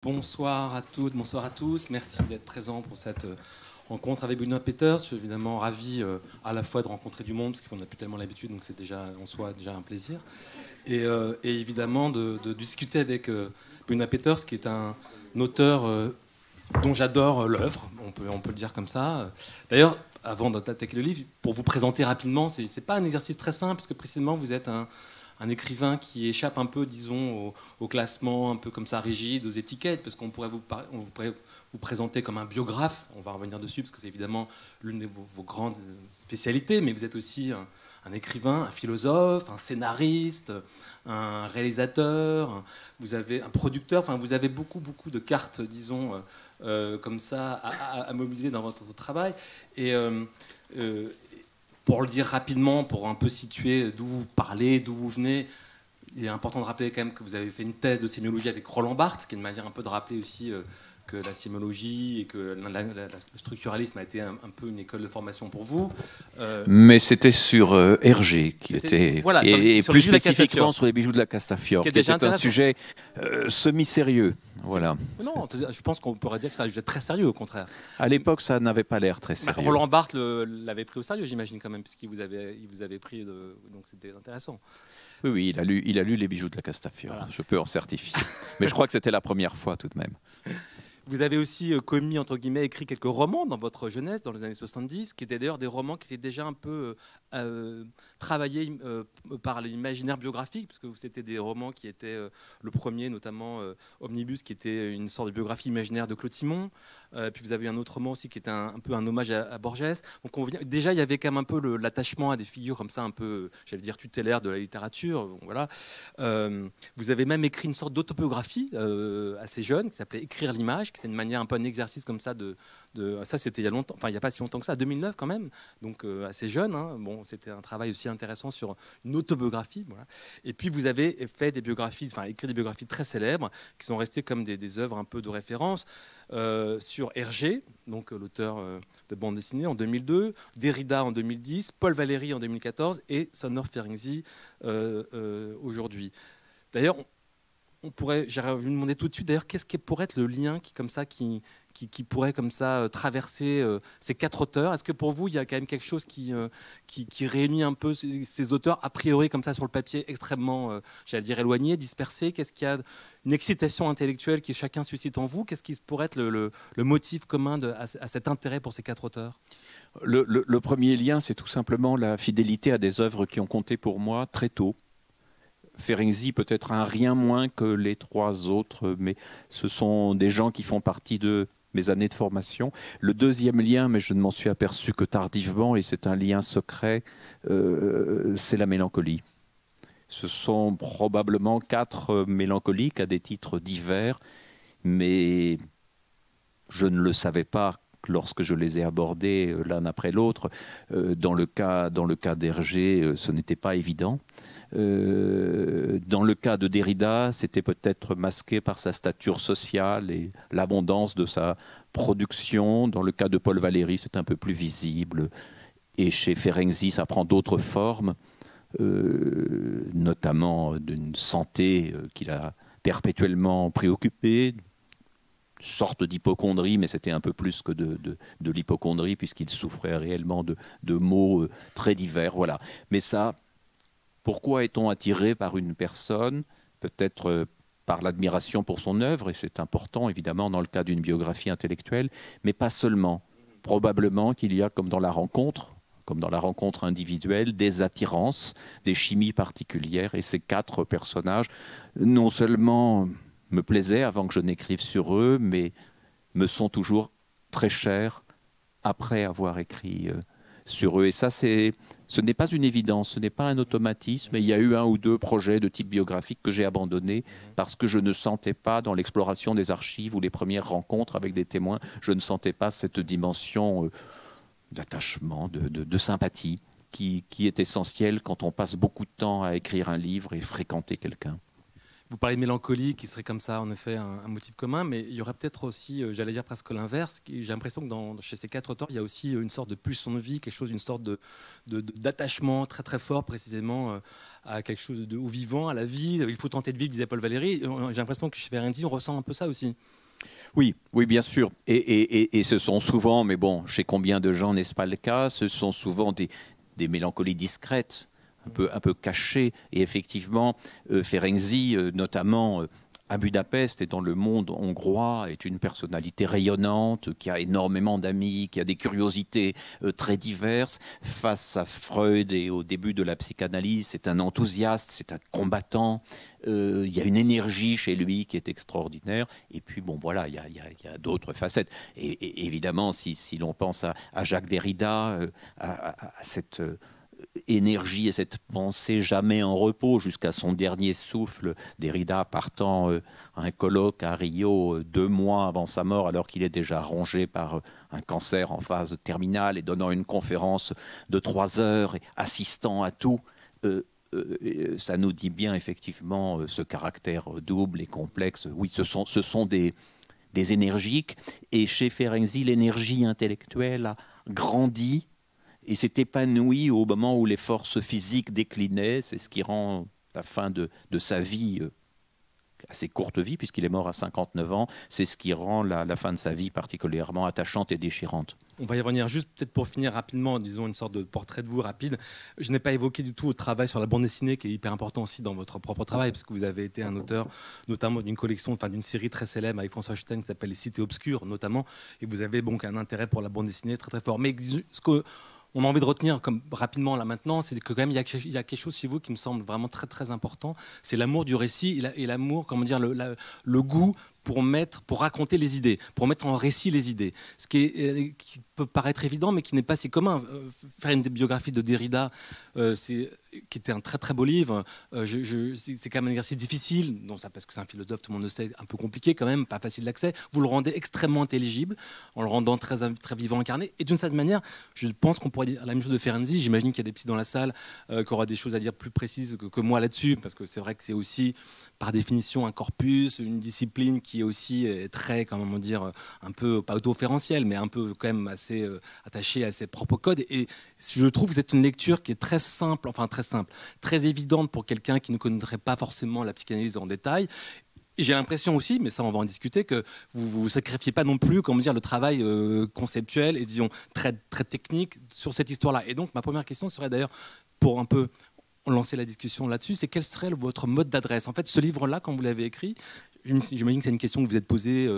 Bonsoir à toutes, bonsoir à tous. Merci d'être présents pour cette rencontre avec Benoît Peeters. Je suis évidemment ravi à la fois de rencontrer du monde, parce qu'on n'a plus tellement l'habitude, donc c'est déjà en soi déjà un plaisir. Et évidemment de discuter avec Benoît Peeters, qui est un auteur dont j'adore l'œuvre, on peut le dire comme ça. D'ailleurs, avant d'attaquer le livre, pour vous présenter rapidement, c'est pas un exercice très simple, parce que précisément vous êtes un écrivain qui échappe un peu, disons, au classement un peu comme ça rigide, aux étiquettes, parce qu'on pourrait vous présenter comme un biographe. On va revenir dessus, parce que c'est évidemment l'une de vos grandes spécialités, mais vous êtes aussi un écrivain, un philosophe, un scénariste, un réalisateur, vous avez un producteur, enfin vous avez beaucoup de cartes, disons, comme ça, à mobiliser dans votre travail. Et pour le dire rapidement, pour un peu situer d'où vous parlez, d'où vous venez, il est important de rappeler quand même que vous avez fait une thèse de sémiologie avec Roland Barthes, qui est une manière un peu de rappeler aussi que la sémiologie et que le structuralisme a été un peu une école de formation pour vous. Mais c'était sur Hergé, qui était voilà, et sur plus spécifiquement sur les bijoux de la Castafiore, qui était un sujet semi-sérieux. Voilà. Non, je pense qu'on pourrait dire que c'est un sujet très sérieux, au contraire. À l'époque, ça n'avait pas l'air très sérieux. Roland Barthes l'avait pris au sérieux, j'imagine, quand même, puisqu'il vous avait pris, donc c'était intéressant. Oui, il a lu les bijoux de la Castafiore, voilà. Je peux en certifier. Mais je crois que c'était la première fois tout de même. Vous avez aussi commis, entre guillemets, écrit quelques romans dans votre jeunesse, dans les années 70, qui étaient d'ailleurs des romans qui étaient déjà un peu travaillés par l'imaginaire biographique, parce que c'était des romans qui étaient, le premier notamment Omnibus, qui était une sorte de biographie imaginaire de Claude Simon. Puis vous avez un autre roman aussi qui était un peu un hommage à Borges. Donc déjà, il y avait quand même un peu l'attachement à des figures comme ça, un peu, j'allais dire, tutélaires de la littérature. Bon, voilà. Vous avez même écrit une sorte d'autobiographie assez jeune, qui s'appelait Écrire l'image, qui était une manière, un peu un exercice comme ça ça c'était il y a longtemps, enfin il n'y a pas si longtemps que ça, 2009 quand même, donc assez jeune, hein. Bon, c'était un travail aussi intéressant sur une autobiographie, voilà. Et puis vous avez fait des biographies, enfin écrit des biographies très célèbres, qui sont restées comme des œuvres un peu de référence, sur Hergé, donc l'auteur de bande dessinée en 2002, Derrida en 2010, Paul Valéry en 2014 et Sonor Ferenczi aujourd'hui. D'ailleurs, j'aurais voulu demander tout de suite, d'ailleurs, qu'est-ce qui pourrait être le lien qui pourrait comme ça traverser ces quatre auteurs? Est-ce que pour vous, il y a quand même quelque chose qui réunit un peu ces auteurs, a priori comme ça sur le papier, extrêmement, j'allais dire, éloignés, dispersés? Qu'est-ce qu'il y a une excitation intellectuelle qui chacun suscite en vous? Qu'est-ce qui pourrait être le motif commun à cet intérêt pour ces quatre auteurs? Le premier lien, c'est tout simplement la fidélité à des œuvres qui ont compté pour moi très tôt. Ferenczi peut-être un rien moins que les trois autres, mais ce sont des gens qui font partie de mes années de formation. Le deuxième lien, mais je ne m'en suis aperçu que tardivement, et c'est un lien secret, c'est la mélancolie. Ce sont probablement quatre mélancoliques à des titres divers, mais je ne le savais pas lorsque je les ai abordés l'un après l'autre. Dans le cas d'Hergé, ce n'était pas évident. Dans le cas de Derrida, c'était peut-être masqué par sa stature sociale et l'abondance de sa production. Dans le cas de Paul Valéry, c'est un peu plus visible. Et chez Ferenczi, ça prend d'autres formes, notamment d'une santé qui l'a perpétuellement préoccupé, sorte d'hypocondrie, mais c'était un peu plus que de l'hypocondrie, puisqu'il souffrait réellement de maux très divers. Voilà. Mais ça, pourquoi est-on attiré par une personne? Peut-être par l'admiration pour son œuvre, et c'est important évidemment dans le cas d'une biographie intellectuelle, mais pas seulement. Probablement qu'il y a, comme dans la rencontre individuelle, des attirances, des chimies particulières, et ces quatre personnages, non seulement me plaisaient avant que je n'écrive sur eux, mais me sont toujours très chers après avoir écrit sur eux. Et ça, ce n'est pas une évidence, ce n'est pas un automatisme. Et il y a eu un ou deux projets de type biographique que j'ai abandonnés parce que je ne sentais pas, dans l'exploration des archives ou les premières rencontres avec des témoins, je ne sentais pas cette dimension d'attachement, de sympathie qui est essentielle quand on passe beaucoup de temps à écrire un livre et fréquenter quelqu'un. Vous parlez de mélancolie, qui serait comme ça, en effet, un motif commun, mais il y aurait peut-être aussi, j'allais dire presque l'inverse. J'ai l'impression que chez ces 4 auteurs, il y a aussi une sorte de pulsion de vie, quelque chose, une sorte d'attachement très très fort, précisément, à quelque chose au vivant, à la vie. Il faut tenter de vivre, disait Paul Valéry. J'ai l'impression que chez Ferenczi, on ressent un peu ça aussi. Oui, oui, bien sûr. Et ce sont souvent, mais bon, chez combien de gens n'est-ce pas le cas, ce sont souvent des mélancolies discrètes, un peu cachées. Et effectivement, Ferenczi, notamment à Budapest et dans le monde hongrois, est une personnalité rayonnante, qui a énormément d'amis, qui a des curiosités très diverses. Face à Freud et au début de la psychanalyse, c'est un enthousiaste, c'est un combattant. Il y a une énergie chez lui qui est extraordinaire. Et puis, bon, voilà, il y a d'autres facettes. Et évidemment, si l'on pense à Jacques Derrida, à cette énergie et cette pensée jamais en repos jusqu'à son dernier souffle, Derrida partant à un colloque à Rio 2 mois avant sa mort, alors qu'il est déjà rongé par un cancer en phase terminale, et donnant une conférence de 3 heures et assistant à tout. Ça nous dit bien effectivement ce caractère double et complexe. Oui, ce sont des énergiques, et chez Ferenczi, l'énergie intellectuelle a grandi et s'est épanouie au moment où les forces physiques déclinaient. C'est ce qui rend la fin de sa vie, assez courte vie, puisqu'il est mort à 59 ans, c'est ce qui rend la fin de sa vie particulièrement attachante et déchirante. On va y revenir. Juste peut-être pour finir rapidement, disons une sorte de portrait de vous rapide. Je n'ai pas évoqué du tout votre travail sur la bande dessinée, qui est hyper important aussi dans votre propre travail, parce que vous avez été un auteur notamment d'une collection, enfin d'une série très célèbre avec François Stein qui s'appelle Les Cités Obscures notamment, et vous avez donc un intérêt pour la bande dessinée très très fort. Mais ce que on a envie de retenir comme rapidement là maintenant, c'est que quand même il y a quelque chose chez vous qui me semble vraiment très très important, c'est l'amour du récit et l'amour, comment dire, le goût pour raconter les idées, pour mettre en récit les idées. Ce qui peut paraître évident, mais qui n'est pas si commun. Faire une biographie de Derrida, qui était un très très beau livre, c'est quand même un exercice difficile, non, ça, parce que c'est un philosophe, tout le monde le sait, un peu compliqué quand même, pas facile d'accès. Vous le rendez extrêmement intelligible, en le rendant très, très vivant, incarné. Et d'une certaine manière, je pense qu'on pourrait dire la même chose de Ferenczi. J'imagine qu'il y a des petits dans la salle qui aura des choses à dire plus précises que moi là-dessus, parce que c'est vrai que c'est aussi, par définition, un corpus, une discipline qui est aussi très, comment dire, un peu, pas auto-référentielle, mais un peu quand même assez attachée à ses propres codes. Et je trouve que c'est une lecture qui est très simple, très évidente pour quelqu'un qui ne connaîtrait pas forcément la psychanalyse en détail. Et j'ai l'impression aussi, mais ça on va en discuter, que vous ne sacrifiez pas non plus, comment dire, le travail conceptuel et disons très, très technique sur cette histoire-là. Et donc ma première question serait d'ailleurs, pour un peu lancer la discussion là-dessus, c'est quel serait votre mode d'adresse? En fait, ce livre-là, quand vous l'avez écrit, j'imagine que c'est une question que vous êtes posée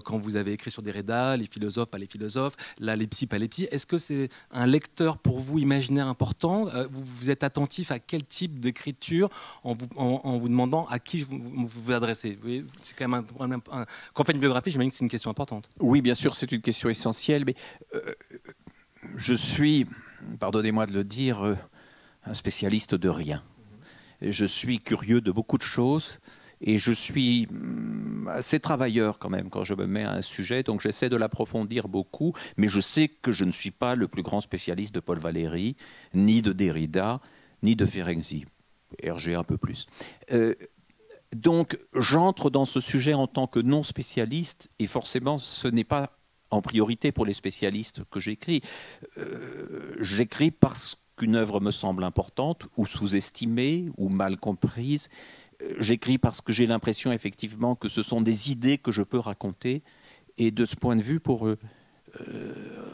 quand vous avez écrit sur Derrida, les philosophes, pas les philosophes, là, les psys, pas les psys. Est-ce que c'est un lecteur pour vous imaginaire important? Vous êtes attentif à quel type d'écriture en vous demandant à qui vous vous adressez? Vous voyez, c'est quand même quand on fait une biographie, j'imagine que c'est une question importante. Oui, bien sûr, c'est une question essentielle, mais je suis, pardonnez-moi de le dire, un spécialiste de rien. Je suis curieux de beaucoup de choses. Et je suis assez travailleur quand même quand je me mets à un sujet, donc j'essaie de l'approfondir beaucoup, mais je sais que je ne suis pas le plus grand spécialiste de Paul Valéry, ni de Derrida, ni de Ferenczi. Hergé un peu plus. Donc j'entre dans ce sujet en tant que non spécialiste, et forcément ce n'est pas en priorité pour les spécialistes que j'écris. J'écris parce qu'une œuvre me semble importante, ou sous-estimée, ou mal comprise. J'écris parce que j'ai l'impression effectivement que ce sont des idées que je peux raconter. Et de ce point de vue, pour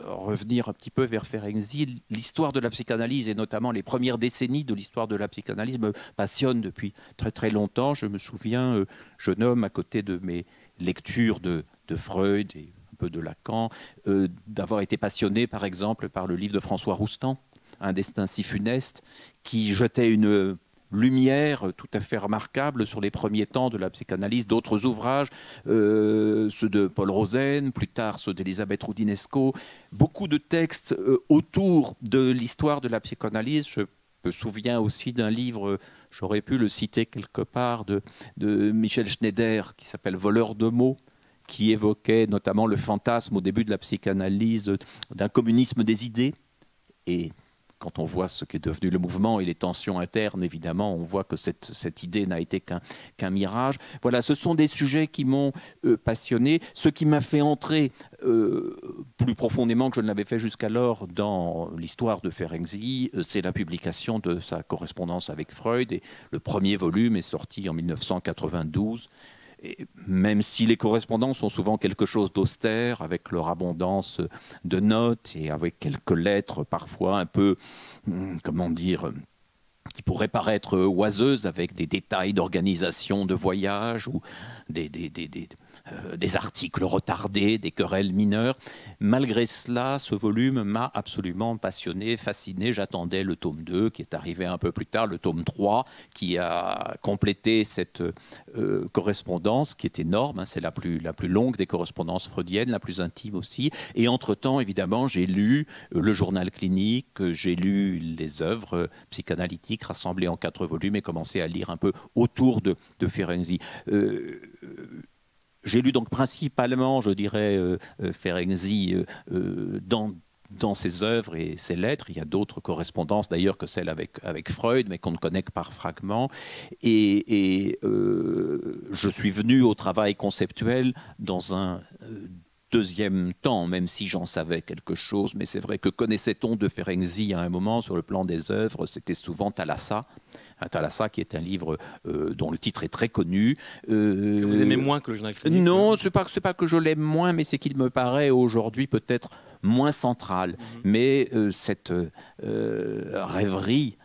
revenir un petit peu vers Ferenczi, l'histoire de la psychanalyse et notamment les premières décennies de l'histoire de la psychanalyse me passionnent depuis très très longtemps. Je me souviens, jeune homme, à côté de mes lectures de Freud et un peu de Lacan, d'avoir été passionné par exemple par le livre de François Roustan, Un destin si funeste, qui jetait une lumière tout à fait remarquable sur les premiers temps de la psychanalyse. D'autres ouvrages, ceux de Paul Rosen, plus tard ceux d'Elisabeth Roudinesco, beaucoup de textes autour de l'histoire de la psychanalyse. Je me souviens aussi d'un livre, j'aurais pu le citer quelque part, de Michel Schneider, qui s'appelle Voleur de mots, qui évoquait notamment le fantasme au début de la psychanalyse d'un communisme des idées. Et quand on voit ce qu'est devenu le mouvement et les tensions internes, évidemment, on voit que cette idée n'a été qu'un mirage. Voilà, ce sont des sujets qui m'ont passionné. Ce qui m'a fait entrer plus profondément que je ne l'avais fait jusqu'alors dans l'histoire de Ferenczi, c'est la publication de sa correspondance avec Freud. Et le premier volume est sorti en 1992. Et même si les correspondances sont souvent quelque chose d'austère, avec leur abondance de notes et avec quelques lettres parfois un peu, comment dire, qui pourraient paraître oiseuses, avec des détails d'organisation de voyage ou des articles retardés, des querelles mineures. Malgré cela, ce volume m'a absolument passionné, fasciné. J'attendais le tome 2 qui est arrivé un peu plus tard, le tome 3 qui a complété cette correspondance qui est énorme. Hein, c'est la plus longue des correspondances freudiennes, la plus intime aussi. Et entre-temps, évidemment, j'ai lu le journal clinique, j'ai lu les œuvres psychanalytiques rassemblées en 4 volumes et commencé à lire un peu autour de Ferenczi. J'ai lu donc principalement, je dirais, Ferenczi dans ses œuvres et ses lettres. Il y a d'autres correspondances d'ailleurs que celles avec Freud, mais qu'on ne connaît que par fragments. Et je suis venu au travail conceptuel dans un deuxième temps, même si j'en savais quelque chose. Mais c'est vrai que connaissait-on de Ferenczi à un moment sur le plan des œuvres, c'était souvent Thalassa. Thalassa, qui est un livre dont le titre est très connu. Que vous aimez moins que le journal clinique? Non, c'est pas que je l'aime moins, mais c'est qu'il me paraît aujourd'hui peut-être moins central. Mais cette rêverie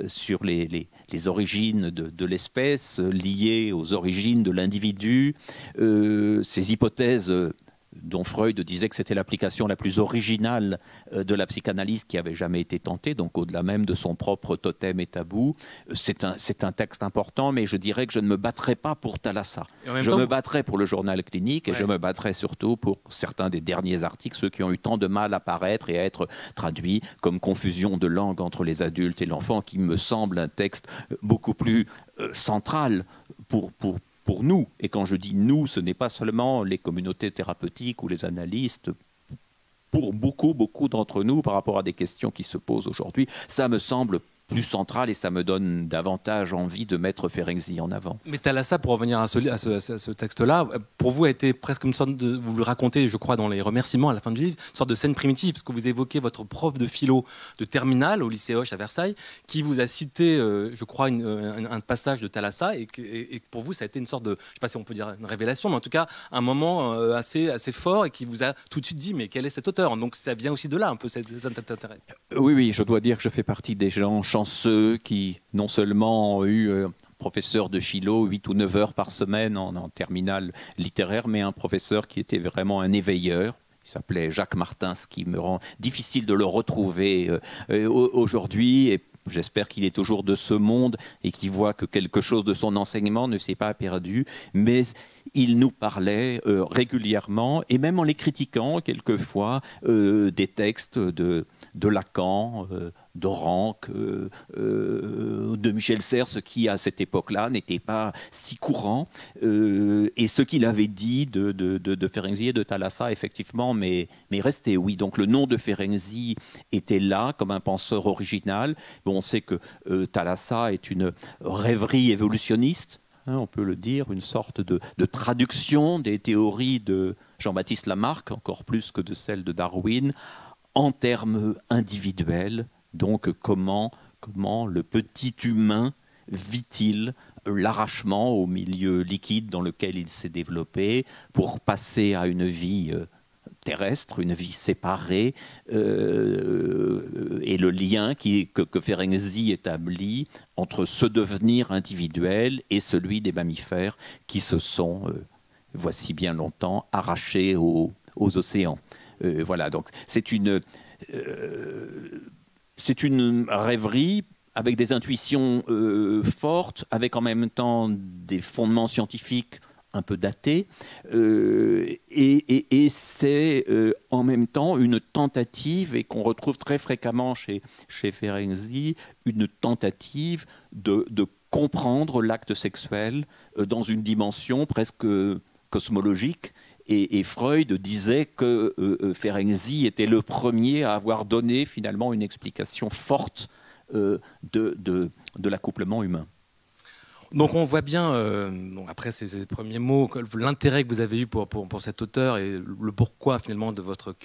sur les origines de l'espèce, liées aux origines de l'individu, ces hypothèses dont Freud disait que c'était l'application la plus originale de la psychanalyse qui avait jamais été tentée, donc au-delà même de son propre totem et tabou. C'est un texte important, mais je dirais que je ne me battrai pas pour Thalassa. Je me battrai pour le journal clinique et je me battrai surtout pour certains des derniers articles, ceux qui ont eu tant de mal à paraître et à être traduits, comme Confusion de langue entre les adultes et l'enfant, qui me semble un texte beaucoup plus central pour nous. Et quand je dis nous, ce n'est pas seulement les communautés thérapeutiques ou les analystes. Pour beaucoup d'entre nous, par rapport à des questions qui se posent aujourd'hui, ça me semble plus central et ça me donne davantage envie de mettre Ferenczi en avant. Mais Thalassa, pour revenir à ce texte-là, pour vous a été presque une sorte de, vous le racontez, je crois, dans les remerciements à la fin du livre, une sorte de scène primitive, parce que vous évoquez votre prof de philo de terminale au lycée Hoche à Versailles, qui vous a cité, je crois, un passage de Thalassa, et pour vous, ça a été une sorte de, je ne sais pas si on peut dire une révélation, mais en tout cas, un moment assez fort et qui vous a tout de suite dit, mais quel est cet auteur? Donc ça vient aussi de là, un peu, cet intérêt. Oui, je dois dire que je fais partie des gens chanceux qui non seulement ont eu professeur de philo 8 ou 9 heures par semaine en terminale littéraire, mais un professeur qui était vraiment un éveilleur. Il s'appelait Jacques Martin, ce qui me rend difficile de le retrouver aujourd'hui. Et j'espère qu'il est toujours de ce monde et qu'il voit que quelque chose de son enseignement ne s'est pas perdu. Mais il nous parlait régulièrement, et même en les critiquant quelquefois, des textes de Lacan, de Rank, de Michel Serres, ce qui à cette époque-là n'était pas si courant. Et ce qu'il avait dit de Ferenczi et de Thalassa, effectivement, mais restait, oui. Donc le nom de Ferenczi était là comme un penseur original. Bon, on sait que Thalassa est une rêverie évolutionniste, hein, on peut le dire, une sorte de traduction des théories de Jean-Baptiste Lamarck, encore plus que de celles de Darwin, en termes individuels. Donc comment le petit humain vit-il l'arrachement au milieu liquide dans lequel il s'est développé pour passer à une vie terrestre, une vie séparée, et le lien que Ferenczi établit entre ce devenir individuel et celui des mammifères qui se sont, voici bien longtemps, arrachés aux océans. Voilà, donc c'est une rêverie avec des intuitions fortes, avec en même temps des fondements scientifiques un peu datés, et c'est en même temps une tentative, et qu'on retrouve très fréquemment chez Ferenczi, une tentative de comprendre l'acte sexuel dans une dimension presque cosmologique, et Freud disait que Ferenczi était le premier à avoir donné finalement une explication forte de l'accouplement humain. Donc on voit bien, après ces premiers mots, l'intérêt que vous avez eu pour cet auteur et le pourquoi finalement de votre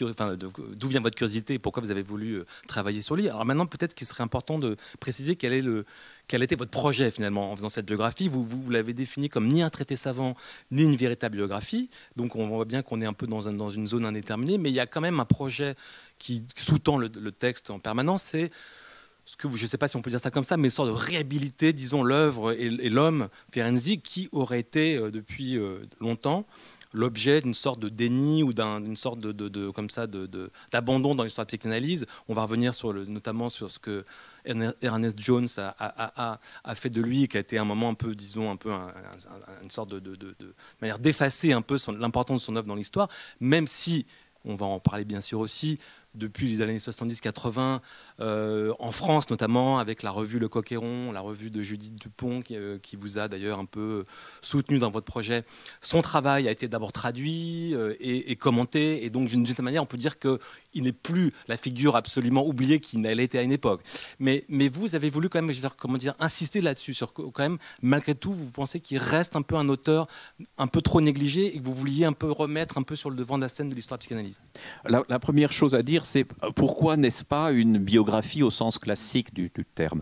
d'où vient votre curiosité et pourquoi vous avez voulu travailler sur lui. Alors maintenant, peut-être qu'il serait important de préciser quel était votre projet finalement en faisant cette biographie. Vous l'avez défini comme ni un traité savant, ni une véritable biographie. Donc on voit bien qu'on est un peu dans une zone indéterminée, mais il y a quand même un projet qui sous-tend le texte en permanence, c'est je ne sais pas si on peut dire ça comme ça, mais une sorte de réhabiliter, disons, l'œuvre et l'homme Ferenczi qui aurait été depuis longtemps l'objet d'une sorte de déni ou d'une sorte d'abandon dans l'histoire de la psychanalyse. On va revenir notamment sur ce que Ernest Jones a fait de lui, qui a été un moment un peu, disons, une sorte de manière d'effacer un peu l'importance de son œuvre dans l'histoire, même si, on va en parler bien sûr aussi, depuis les années 70-80, en France notamment, avec la revue Le Coq-Héron, la revue de Judith Dupont, qui vous a d'ailleurs un peu soutenu dans votre projet. Son travail a été d'abord traduit et commenté, et donc d'une certaine manière, on peut dire qu'il n'est plus la figure absolument oubliée qu'il a été à une époque. Mais vous avez voulu quand même, insister là-dessus, sur quand même, malgré tout, vous pensez qu'il reste un peu un auteur un peu trop négligé et que vous vouliez un peu remettre un peu sur le devant de la scène de l'histoire de la psychanalyse. La première chose à dire, c'est pourquoi n'est-ce pas une biographie au sens classique du terme.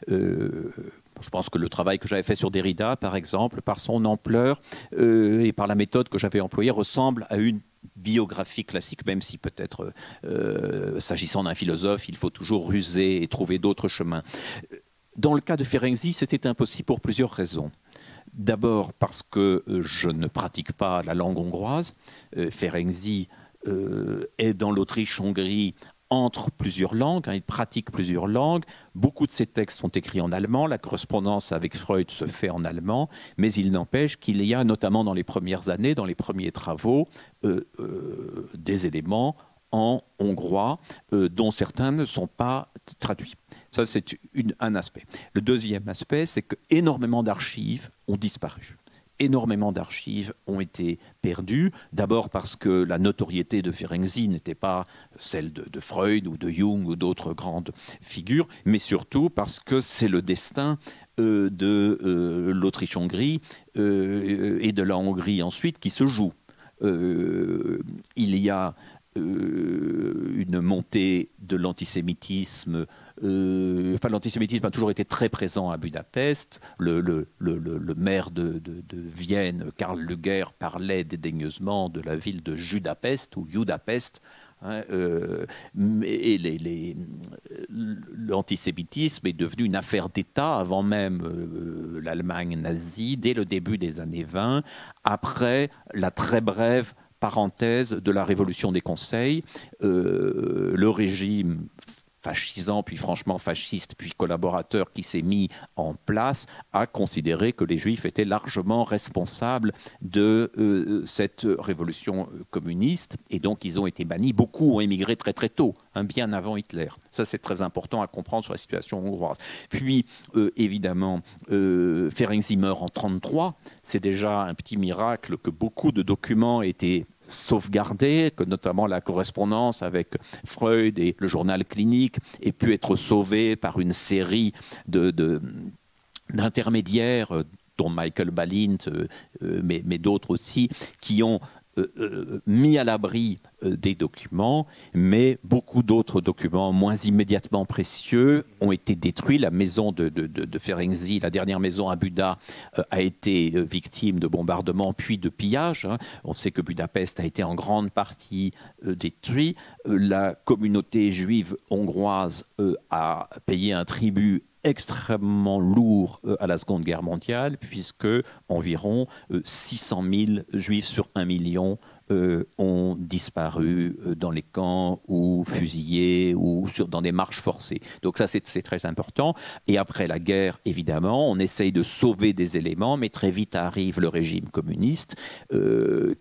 Je pense que le travail que j'avais fait sur Derrida, par exemple, par son ampleur et par la méthode que j'avais employée, ressemble à une biographie classique, même si peut-être, s'agissant d'un philosophe, il faut toujours ruser et trouver d'autres chemins. Dans le cas de Ferenczi, c'était impossible pour plusieurs raisons. D'abord parce que je ne pratique pas la langue hongroise. Ferenczi est dans l'Autriche-Hongrie entre plusieurs langues, il pratique plusieurs langues. Beaucoup de ses textes sont écrits en allemand, la correspondance avec Freud se fait en allemand, mais il n'empêche qu'il y a, notamment dans les premières années, dans les premiers travaux, des éléments en hongrois dont certains ne sont pas traduits. Ça, c'est un aspect. Le deuxième aspect, c'est qu'énormément d'archives ont disparu. Énormément d'archives ont été perdues, d'abord parce que la notoriété de Ferenczi n'était pas celle de Freud ou de Jung ou d'autres grandes figures, mais surtout parce que c'est le destin de l'Autriche-Hongrie et de la Hongrie ensuite qui se joue. Il y a une montée de l'antisémitisme. L'antisémitisme a toujours été très présent à Budapest. Le maire de Vienne, Karl Lueger, parlait dédaigneusement de la ville de Judapest ou Judapest. Et l'antisémitisme est devenu une affaire d'État avant même l'Allemagne nazie, dès le début des années 20, après la très brève parenthèse de la révolution des conseils. Le régime fascisant, puis franchement fasciste, puis collaborateur qui s'est mis en place, a considéré que les Juifs étaient largement responsables de cette révolution communiste, et donc ils ont été bannis. Beaucoup ont émigré très très tôt, bien avant Hitler. Ça, c'est très important à comprendre sur la situation hongroise. Puis, évidemment, Ferenczi meurt en 1933. C'est déjà un petit miracle que beaucoup de documents étaient sauvegardés, que notamment la correspondance avec Freud et le journal clinique ait pu être sauvée par une série d'intermédiaires, dont Michael Balint, mais d'autres aussi, qui ont mis à l'abri des documents, mais beaucoup d'autres documents moins immédiatement précieux ont été détruits. La maison de Ferenczi, la dernière maison à Buda, a été victime de bombardements puis de pillages. On sait que Budapest a été en grande partie détruit. La communauté juive hongroise a payé un tribut extrêmement lourd à la Seconde Guerre mondiale, puisque environ 600 000 juifs sur 1 million ont disparu dans les camps ou fusillés ou dans des marches forcées. Donc ça, c'est très important. Et après la guerre, évidemment, on essaye de sauver des éléments, mais très vite arrive le régime communiste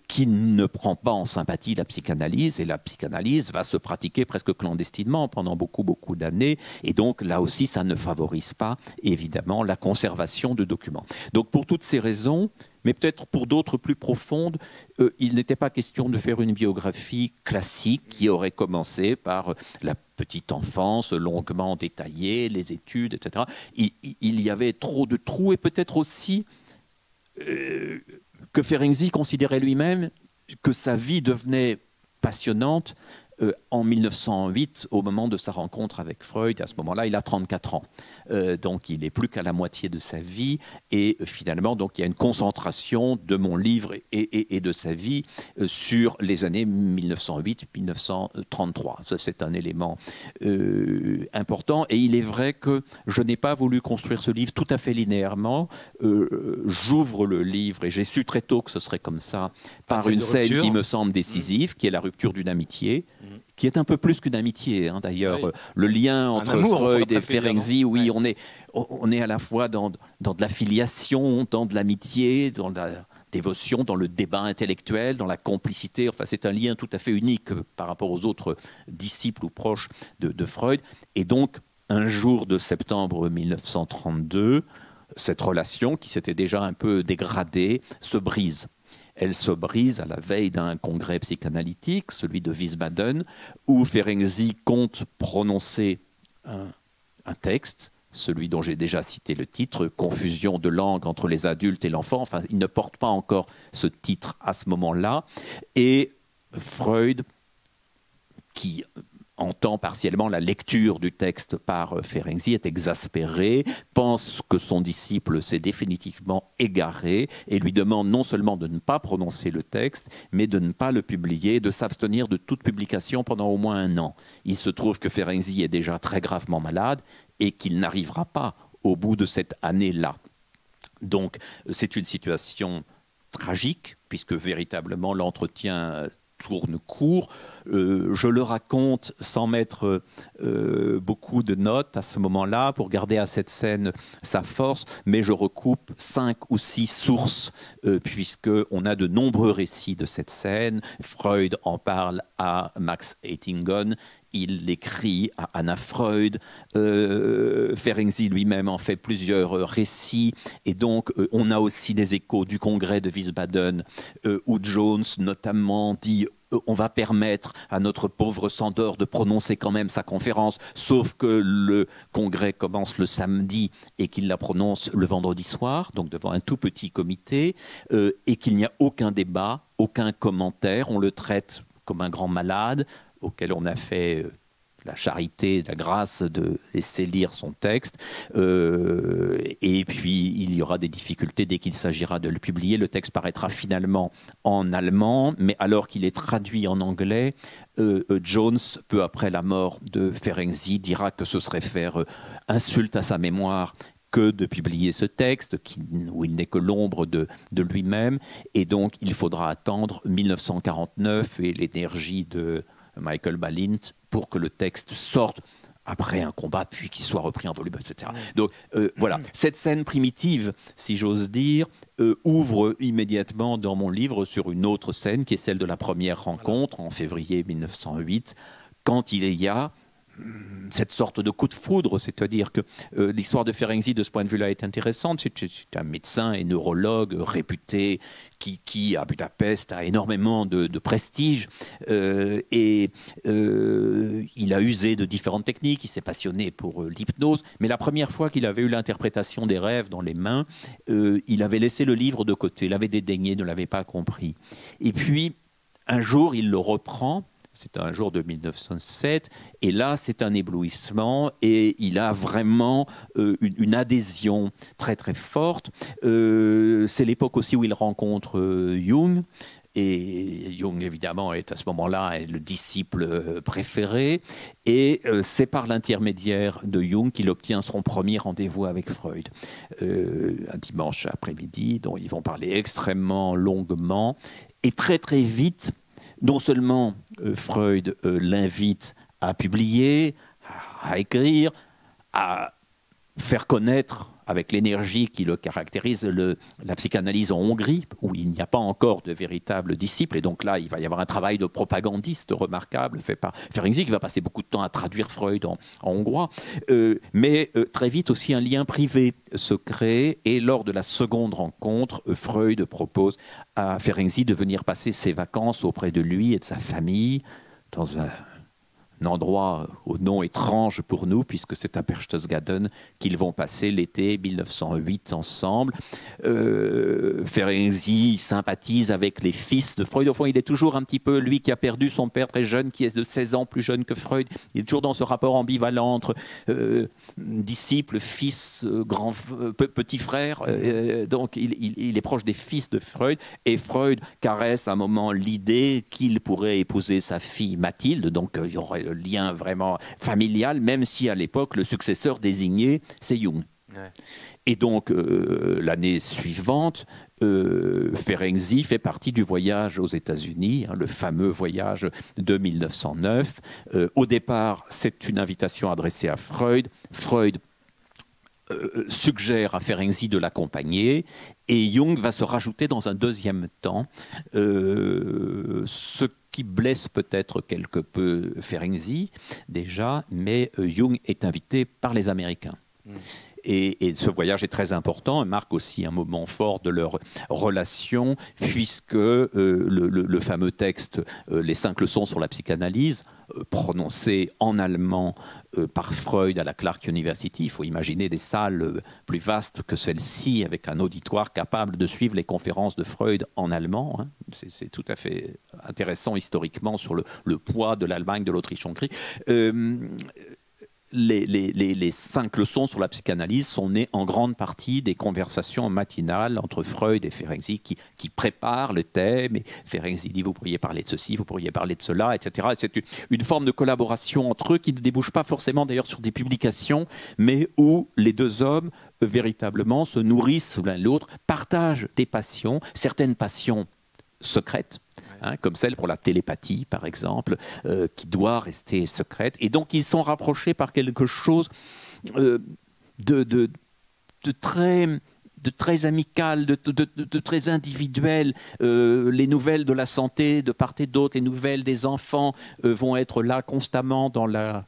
qui ne prend pas en sympathie la psychanalyse, et la psychanalyse va se pratiquer presque clandestinement pendant beaucoup d'années. Et donc là aussi, ça ne favorise pas, évidemment, la conservation de documents. Donc pour toutes ces raisons, mais peut-être pour d'autres plus profondes, il n'était pas question de faire une biographie classique qui aurait commencé par la petite enfance longuement détaillée, les études, etc. Il y avait trop de trous, et peut-être aussi que Ferenczi considérait lui-même que sa vie devenait passionnante en 1908, au moment de sa rencontre avec Freud. À ce moment-là, il a 34 ans. Donc, il n'est plus qu'à la moitié de sa vie. Et finalement, donc, il y a une concentration de mon livre et de sa vie sur les années 1908-1933. Ça, c'est un élément important. Et il est vrai que je n'ai pas voulu construire ce livre tout à fait linéairement. J'ouvre le livre, et j'ai su très tôt que ce serait comme ça, par une scène qui me semble décisive, qui est la rupture d'une amitié, qui est un peu plus qu'une amitié, hein, d'ailleurs. Oui. Le lien entre Freud et Ferenczi, oui, ouais. on est à la fois dans de la filiation, dans de l'amitié, dans la dévotion, dans le débat intellectuel, dans la complicité. Enfin, c'est un lien tout à fait unique par rapport aux autres disciples ou proches de Freud. Et donc, un jour de septembre 1932, cette relation, qui s'était déjà un peu dégradée, se brise. Elle se brise à la veille d'un congrès psychanalytique, celui de Wiesbaden, où Ferenczi compte prononcer un texte, celui dont j'ai déjà cité le titre, « Confusion de langue entre les adultes et l'enfant ». Enfin, il ne porte pas encore ce titre à ce moment-là. Et Freud, qui entend partiellement la lecture du texte par Ferenczi, est exaspéré, pense que son disciple s'est définitivement égaré et lui demande non seulement de ne pas prononcer le texte, mais de ne pas le publier, de s'abstenir de toute publication pendant au moins 1 an. Il se trouve que Ferenczi est déjà très gravement malade et qu'il n'arrivera pas au bout de cette année-là. Donc c'est une situation tragique, puisque véritablement l'entretien tourne court. Je le raconte sans mettre beaucoup de notes à ce moment-là pour garder à cette scène sa force, mais je recoupe 5 ou 6 sources puisqu'on a de nombreux récits de cette scène. Freud en parle à Max Ettingen, il l'écrit à Anna Freud, Ferenczi lui-même en fait plusieurs récits, et donc on a aussi des échos du congrès de Wiesbaden où Jones notamment dit on va permettre à notre pauvre Sandor de prononcer quand même sa conférence, sauf que le congrès commence le samedi et qu'il la prononce le vendredi soir, donc devant un tout petit comité, et qu'il n'y a aucun débat, aucun commentaire, on le traite comme un grand malade auquel on a fait la charité, la grâce de laisser lire son texte. Et puis, il y aura des difficultés dès qu'il s'agira de le publier. Le texte paraîtra finalement en allemand, mais alors qu'il est traduit en anglais, Jones, peu après la mort de Ferenczi, dira que ce serait faire insulte à sa mémoire que de publier ce texte, où il n'est que l'ombre de lui-même. Et donc, il faudra attendre 1949 et l'énergie de Michael Balint pour que le texte sorte après un combat, puis qu'il soit repris en volume, etc. Donc voilà, cette scène primitive, si j'ose dire, ouvre immédiatement dans mon livre sur une autre scène, qui est celle de la première rencontre, en février 1908, quand il y a cette sorte de coup de foudre, c'est-à-dire que l'histoire de Ferenczi de ce point de vue-là est intéressante. C'est un médecin et neurologue réputé qui à Budapest a énormément de prestige et il a usé de différentes techniques, il s'est passionné pour l'hypnose, mais la première fois qu'il avait eu l'interprétation des rêves dans les mains, il avait laissé le livre de côté, l'avait dédaigné, ne l'avait pas compris. Et puis un jour il le reprend. C'est un jour de 1907, et là, c'est un éblouissement, et il a vraiment une adhésion très très forte. C'est l'époque aussi où il rencontre Jung, et Jung, évidemment, est à ce moment-là le disciple préféré, et c'est par l'intermédiaire de Jung qu'il obtient son premier rendez-vous avec Freud. Un dimanche après-midi, dont ils vont parler extrêmement longuement, et très très vite. Non seulement Freud l'invite à publier, à écrire, à faire connaître avec l'énergie qui le caractérise, la psychanalyse en Hongrie, où il n'y a pas encore de véritables disciples. Et donc là, il va y avoir un travail de propagandiste remarquable fait par Ferenczi, qui va passer beaucoup de temps à traduire Freud en hongrois. Mais très vite aussi, un lien privé se crée. Et lors de la seconde rencontre, Freud propose à Ferenczi de venir passer ses vacances auprès de lui et de sa famille dans un endroit au nom étrange pour nous, puisque c'est à Berchtesgaden qu'ils vont passer l'été 1908 ensemble. Ferenczi sympathise avec les fils de Freud. Au fond, il est toujours un petit peu, lui qui a perdu son père très jeune, qui est de 16 ans plus jeune que Freud, il est toujours dans ce rapport ambivalent entre disciple, fils, petit frère. Donc, il est proche des fils de Freud, et Freud caresse à un moment l'idée qu'il pourrait épouser sa fille Mathilde, donc il y aurait le lien vraiment familial, même si à l'époque le successeur désigné c'est Jung. Ouais. Et donc l'année suivante, Ferenczi fait partie du voyage aux États-Unis, le fameux voyage de 1909. Au départ, c'est une invitation adressée à Freud. Freud suggère à Ferenczi de l'accompagner, et Jung va se rajouter dans un deuxième temps, ce qui blesse peut-être quelque peu Ferenczi déjà, mais Jung est invité par les Américains. Et ce voyage est très important, il marque aussi un moment fort de leur relation, puisque le fameux texte « Les 5 leçons sur la psychanalyse », prononcé en allemand par Freud à la Clark University. Il faut imaginer des salles plus vastes que celle-ci, avec un auditoire capable de suivre les conférences de Freud en allemand. C'est tout à fait intéressant historiquement sur le poids de l'Allemagne, de l'Autriche-Hongrie. Les 5 leçons sur la psychanalyse sont nées en grande partie des conversations matinales entre Freud et Ferenczi qui préparent le thème. Et Ferenczi dit: vous pourriez parler de ceci, vous pourriez parler de cela, etc. Et c'est une forme de collaboration entre eux qui ne débouche pas forcément d'ailleurs sur des publications, mais où les deux hommes véritablement se nourrissent l'un l'autre, partagent des passions, certaines passions secrètes, comme celle pour la télépathie, par exemple, qui doit rester secrète. Et donc, ils sont rapprochés par quelque chose de très amical, de très individuel. Les nouvelles de la santé de part et d'autre, les nouvelles des enfants vont être là constamment dans la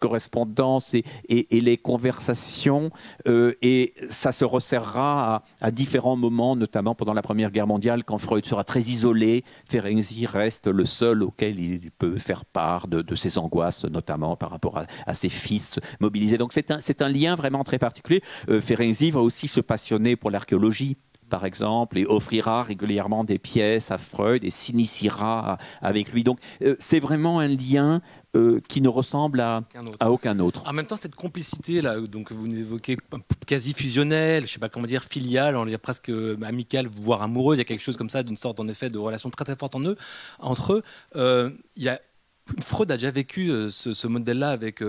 correspondance et les conversations, et ça se resserrera à différents moments, notamment pendant la Première Guerre mondiale, quand Freud sera très isolé. Ferenczi reste le seul auquel il peut faire part de ses angoisses, notamment par rapport à ses fils mobilisés. Donc c'est un lien vraiment très particulier. Ferenczi va aussi se passionner pour l'archéologie, par exemple, et offrira régulièrement des pièces à Freud et s'initiera avec lui. Donc c'est vraiment un lien qui ne ressemble à aucun autre. En même temps, cette complicité là, donc vous évoquez quasi fusionnelle, je ne sais pas comment dire, filiale, on va dire presque amicale, voire amoureuse. Il y a quelque chose comme ça, d'une sorte en effet de relation très très forte entre eux. Freud a déjà vécu ce modèle-là avec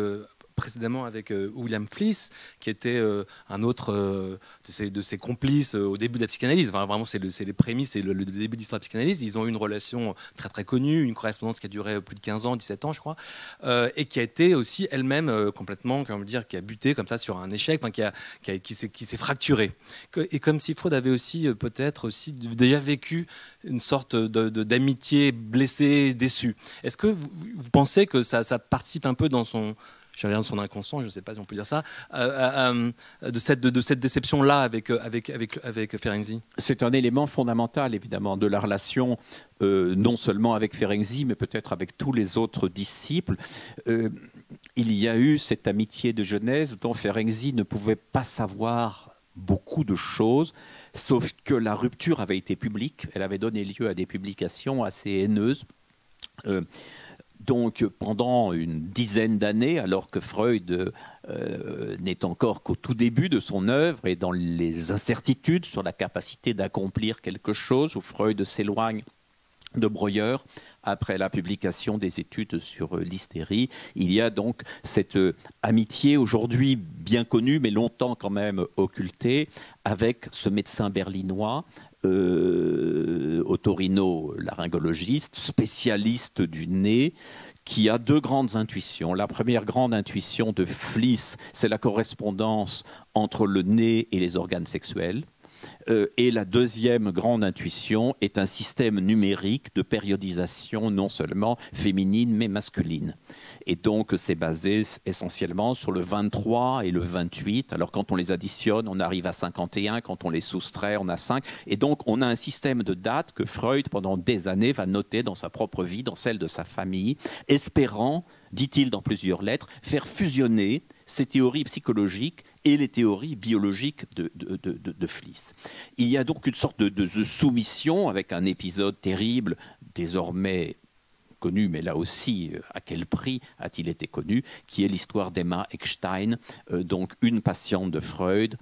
précédemment avec William Fliess, qui était un autre de ses complices au début de la psychanalyse. Enfin, vraiment, c'est les prémices, c'est le début de l'histoire de la psychanalyse. Ils ont eu une relation très très connue, une correspondance qui a duré plus de 15 ans, 17 ans, je crois, et qui a été aussi elle-même complètement, comment dire, qui a buté comme ça sur un échec, enfin, qui s'est fracturée. Et comme si Freud avait aussi peut-être aussi déjà vécu une sorte d'amitié blessée, déçue. Est-ce que vous pensez que ça participe un peu dans son inconscient, je ne sais pas si on peut dire ça, de cette déception-là avec Ferenczi? C'est un élément fondamental, évidemment, de la relation, non seulement avec Ferenczi, mais peut-être avec tous les autres disciples. Il y a eu cette amitié de jeunesse dont Ferenczi ne pouvait pas savoir beaucoup de choses, sauf que la rupture avait été publique. Elle avait donné lieu à des publications assez haineuses. Donc, pendant une dizaine d'années, alors que Freud n'est encore qu'au tout début de son œuvre et dans les incertitudes sur la capacité d'accomplir quelque chose, où Freud s'éloigne de Breuer après la publication des études sur l'hystérie, il y a donc cette amitié aujourd'hui bien connue, mais longtemps quand même occultée, avec ce médecin berlinois, Ottorino, laryngologiste, spécialiste du nez, qui a deux grandes intuitions. La première grande intuition de Fliess, c'est la correspondance entre le nez et les organes sexuels. Et la deuxième grande intuition est un système numérique de périodisation non seulement féminine mais masculine. Et donc c'est basé essentiellement sur le 23 et le 28. Alors quand on les additionne, on arrive à 51, quand on les soustrait, on a 5. Et donc on a un système de dates que Freud, pendant des années, va noter dans sa propre vie, dans celle de sa famille, espérant, dit-il dans plusieurs lettres, faire fusionner ces théories psychologiques et les théories biologiques de Fliess. Il y a donc une sorte de soumission avec un épisode terrible, désormais connu, mais là aussi, à quel prix a-t-il été connu, qui est l'histoire d'Emma Eckstein, donc une patiente de Freud,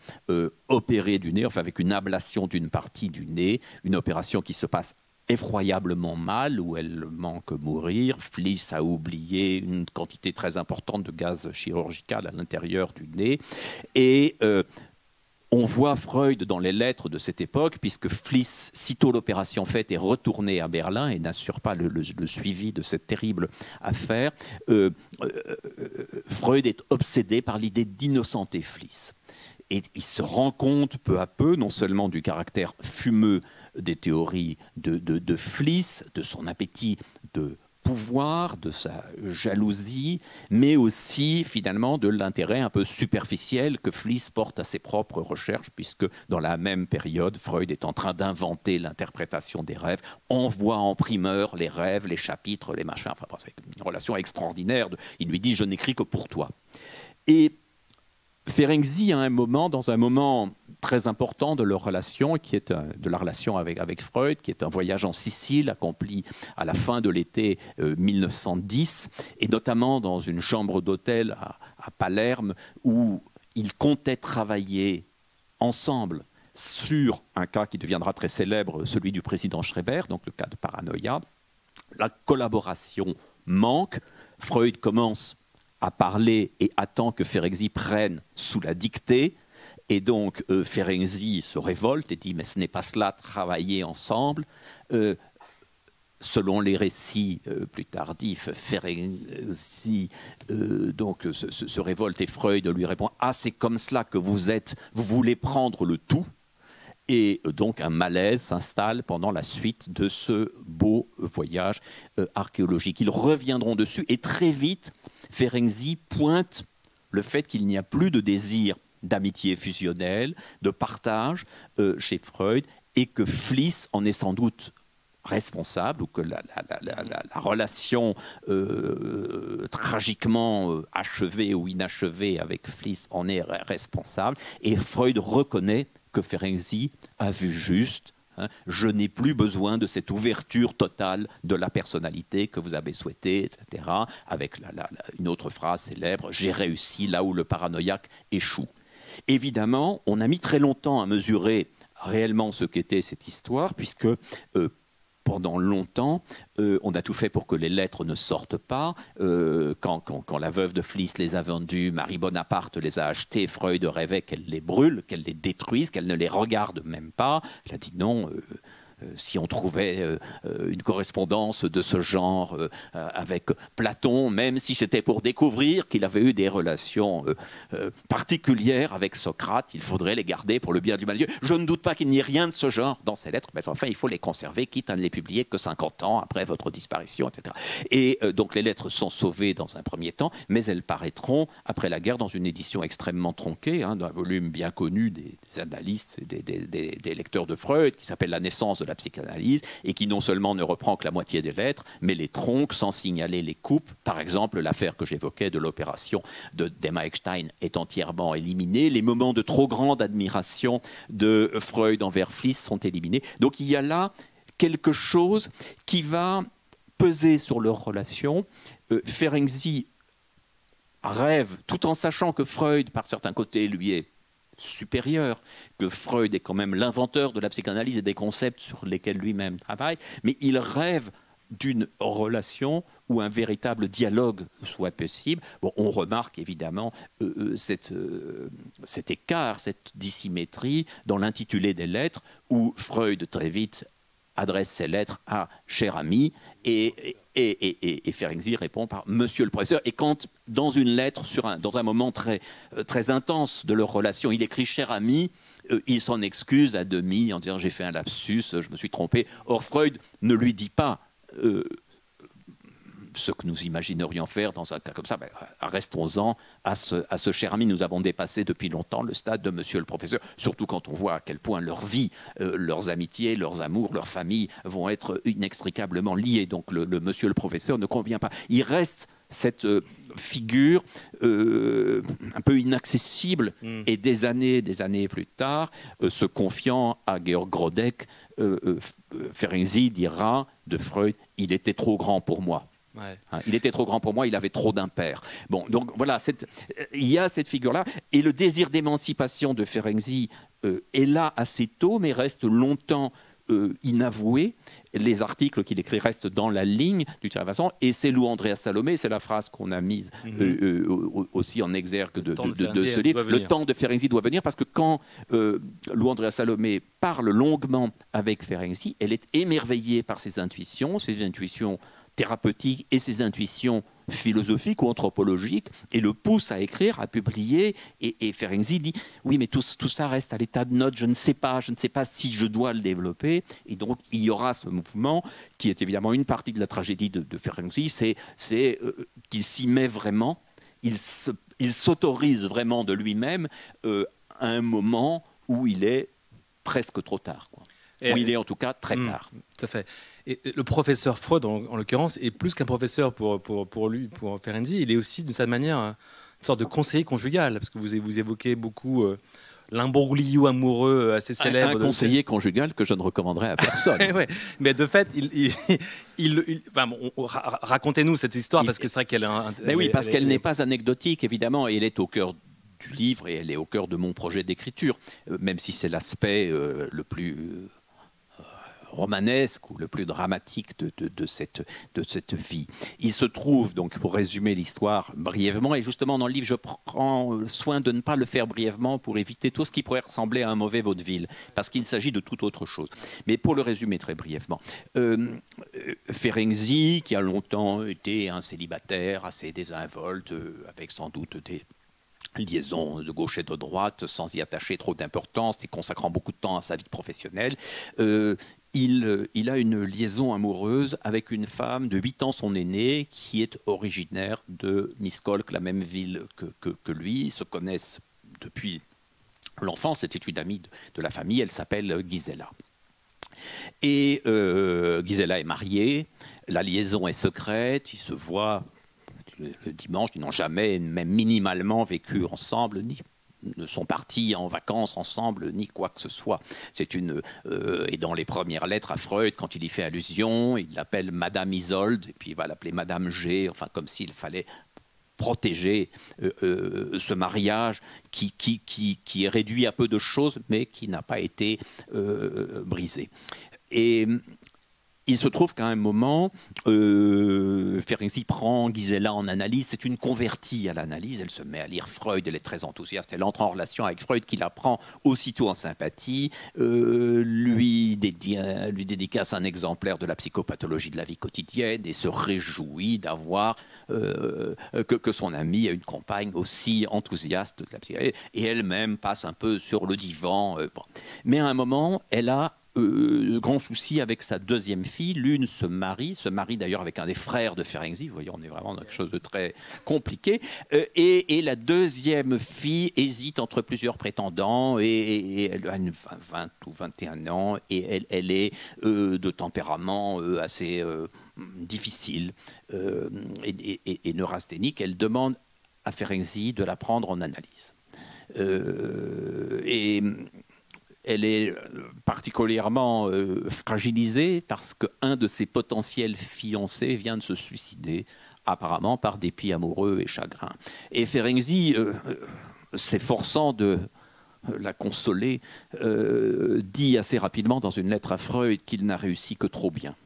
opérée du nez, enfin avec une ablation d'une partie du nez, une opération qui se passe effroyablement mal, où elle manque mourir. Fliess a oublié une quantité très importante de gaz chirurgical à l'intérieur du nez. Et on voit Freud dans les lettres de cette époque, puisque Fliess, sitôt l'opération faite, est retourné à Berlin et n'assure pas le suivi de cette terrible affaire. Freud est obsédé par l'idée d'innocenter Fliess. Et il se rend compte peu à peu, non seulement du caractère fumeux des théories de Fliess, de son appétit de pouvoir, de sa jalousie, mais aussi finalement de l'intérêt un peu superficiel que Fliess porte à ses propres recherches, puisque dans la même période, Freud est en train d'inventer l'interprétation des rêves, envoie en primeur les rêves, les chapitres, les machins, enfin c'est une relation extraordinaire. Il lui dit « je n'écris que pour toi ». Et Ferenczi, à un moment, dans un moment très important de leur relation, qui est de la relation avec Freud, qui est un voyage en Sicile accompli à la fin de l'été 1910, et notamment dans une chambre d'hôtel à Palerme, où ils comptaient travailler ensemble sur un cas qui deviendra très célèbre, celui du président Schreiber, donc le cas de paranoïa. La collaboration manque. Freud commence à parler et attend que Ferenczi prenne sous la dictée. Et donc Ferenczi se révolte et dit « mais ce n'est pas cela, travailler ensemble ». Selon les récits plus tardifs, Ferenczi donc se révolte et Freud lui répond « ah, c'est comme cela que vous voulez prendre le tout ». Et donc un malaise s'installe pendant la suite de ce beau voyage archéologique. Ils reviendront dessus et très vite, Ferenczi pointe le fait qu'il n'y a plus de désir d'amitié fusionnelle, de partage chez Freud, et que Fliess en est sans doute responsable, ou que la relation tragiquement achevée ou inachevée avec Fliess en est responsable. Et Freud reconnaît que Ferenczi a vu juste. Je n'ai plus besoin de cette ouverture totale de la personnalité que vous avez souhaité, etc. Avec une autre phrase célèbre, j'ai réussi là où le paranoïaque échoue. Évidemment, on a mis très longtemps à mesurer réellement ce qu'était cette histoire, puisque pendant longtemps, on a tout fait pour que les lettres ne sortent pas. Quand la veuve de Fliess les a vendues, Marie Bonaparte les a achetées, Freud rêvait qu'elle les brûle, qu'elle les détruise, qu'elle ne les regarde même pas. Elle a dit non. Si on trouvait une correspondance de ce genre avec Platon, même si c'était pour découvrir qu'il avait eu des relations particulières avec Socrate, il faudrait les garder pour le bien de l'humanité. Je ne doute pas qu'il n'y ait rien de ce genre dans ces lettres, mais enfin, il faut les conserver, quitte à ne les publier que 50 ans après votre disparition, etc. Et donc les lettres sont sauvées dans un premier temps, mais elles paraîtront après la guerre dans une édition extrêmement tronquée, d'un volume bien connu des analystes, des lecteurs de Freud, qui s'appelle La naissance de la psychanalyse, et qui non seulement ne reprend que la moitié des lettres, mais les tronque sans signaler les coupes. Par exemple, l'affaire que j'évoquais de l'opération d'Emma Eckstein est entièrement éliminée. Les moments de trop grande admiration de Freud envers Fliess sont éliminés. Donc il y a là quelque chose qui va peser sur leur relation. Ferenczi rêve, tout en sachant que Freud, par certains côtés, lui est supérieur, que Freud est quand même l'inventeur de la psychanalyse et des concepts sur lesquels lui-même travaille, mais il rêve d'une relation où un véritable dialogue soit possible. Bon, on remarque évidemment cet écart, cette dissymétrie dans l'intitulé des lettres, où Freud très vite adresse ses lettres à « cher ami » Et Ferenczi répond par Monsieur le professeur. Et quand, dans une lettre, dans un moment très, très intense de leur relation, il écrit Cher ami, il s'en excuse à demi en disant j'ai fait un lapsus, je me suis trompé. Or, Freud ne lui dit pas ce que nous imaginerions faire dans un cas comme ça. Ben, restons-en à ce cher ami. Nous avons dépassé depuis longtemps le stade de Monsieur le professeur, surtout quand on voit à quel point leur vie, leurs amitiés, leurs amours, leurs familles vont être inextricablement liées. Donc le Monsieur le professeur ne convient pas. Il reste cette figure un peu inaccessible et des années plus tard, se confiant à Georg Grodeck, Ferenczi dira de Freud, il était trop grand pour moi. Ouais. Il était trop grand pour moi, il avait trop d'impairs. Bon, donc voilà, il y a cette figure-là. Et le désir d'émancipation de Ferenczi est là assez tôt, mais reste longtemps inavoué. Les articles qu'il écrit restent dans la ligne d'une certaine façon. Et c'est Lou Andreas Salomé, c'est la phrase qu'on a mise aussi en exergue de ce livre. Le temps de Ferenczi doit venir, parce que quand Lou Andreas Salomé parle longuement avec Ferenczi, elle est émerveillée par ses intuitions thérapeutiques et ses intuitions philosophiques ou anthropologiques, et le pousse à écrire, à publier, et Ferenczi dit oui, mais tout ça reste à l'état de note, je ne sais pas si je dois le développer. Et donc il y aura ce mouvement qui est évidemment une partie de la tragédie de Ferenczi, c'est qu'il s'y met vraiment, il s'autorise vraiment de lui-même à un moment où il est presque trop tard, quoi. Où il est en tout cas très tard. Tout à fait. Et le professeur Freud, en l'occurrence, est plus qu'un professeur pour Ferenczi. Il est aussi, de sa manière, une sorte de conseiller conjugal, parce que vous évoquez beaucoup l'imbroglio amoureux assez célèbre. Un conseiller conjugal que je ne recommanderais à personne. Ouais. Mais de fait, racontez-nous cette histoire, parce que c'est vrai qu'elle est... Mais oui, parce qu'elle n'est pas anecdotique, évidemment, et elle est au cœur du livre, et elle est au cœur de mon projet d'écriture, même si c'est l'aspect le plus... romanesque ou le plus dramatique de cette vie. Il se trouve, donc pour résumer l'histoire brièvement, et justement dans le livre je prends soin de ne pas le faire brièvement pour éviter tout ce qui pourrait ressembler à un mauvais vaudeville, parce qu'il s'agit de toute autre chose. Mais pour le résumer très brièvement, Ferenczi, qui a longtemps été un célibataire assez désinvolte, avec sans doute des liaisons de gauche et de droite, sans y attacher trop d'importance et consacrant beaucoup de temps à sa vie professionnelle, il a une liaison amoureuse avec une femme de 8 ans, son aînée, qui est originaire de Miskolc, la même ville que lui. Ils se connaissent depuis l'enfance, c'était une amie de la famille, elle s'appelle Gisela. Et Gisela est mariée, la liaison est secrète, ils se voient le dimanche, ils n'ont jamais, même minimalement, vécu ensemble, ne sont partis en vacances ensemble, ni quoi que ce soit. Et dans les premières lettres à Freud, quand il y fait allusion, il l'appelle Madame Isolde, et puis il va l'appeler Madame G, enfin comme s'il fallait protéger ce mariage qui est réduit à peu de choses, mais qui n'a pas été brisé. Et il se trouve qu'à un moment, Ferenczi prend Gisela en analyse. C'est une convertie à l'analyse. Elle se met à lire Freud. Elle est très enthousiaste. Elle entre en relation avec Freud, qui la prend aussitôt en sympathie. Lui dédicace un exemplaire de la psychopathologie de la vie quotidienne et se réjouit d'avoir que son amie a une compagne aussi enthousiaste de la psychiatrie. Et elle-même passe un peu sur le divan. Bon. Mais à un moment, elle a grand souci avec sa deuxième fille. L'une se marie d'ailleurs avec un des frères de Ferenczi. Vous voyez, on est vraiment dans quelque chose de très compliqué. Et la deuxième fille hésite entre plusieurs prétendants, et elle a 20 ou 21 ans, et elle est de tempérament assez difficile et neurasthénique. Elle demande à Ferenczi de la prendre en analyse. Et elle est particulièrement fragilisée parce qu'un de ses potentiels fiancés vient de se suicider, apparemment par dépit amoureux et chagrin. Et Ferenczi, s'efforçant de la consoler, dit assez rapidement dans une lettre à Freud qu'il n'a réussi que trop bien.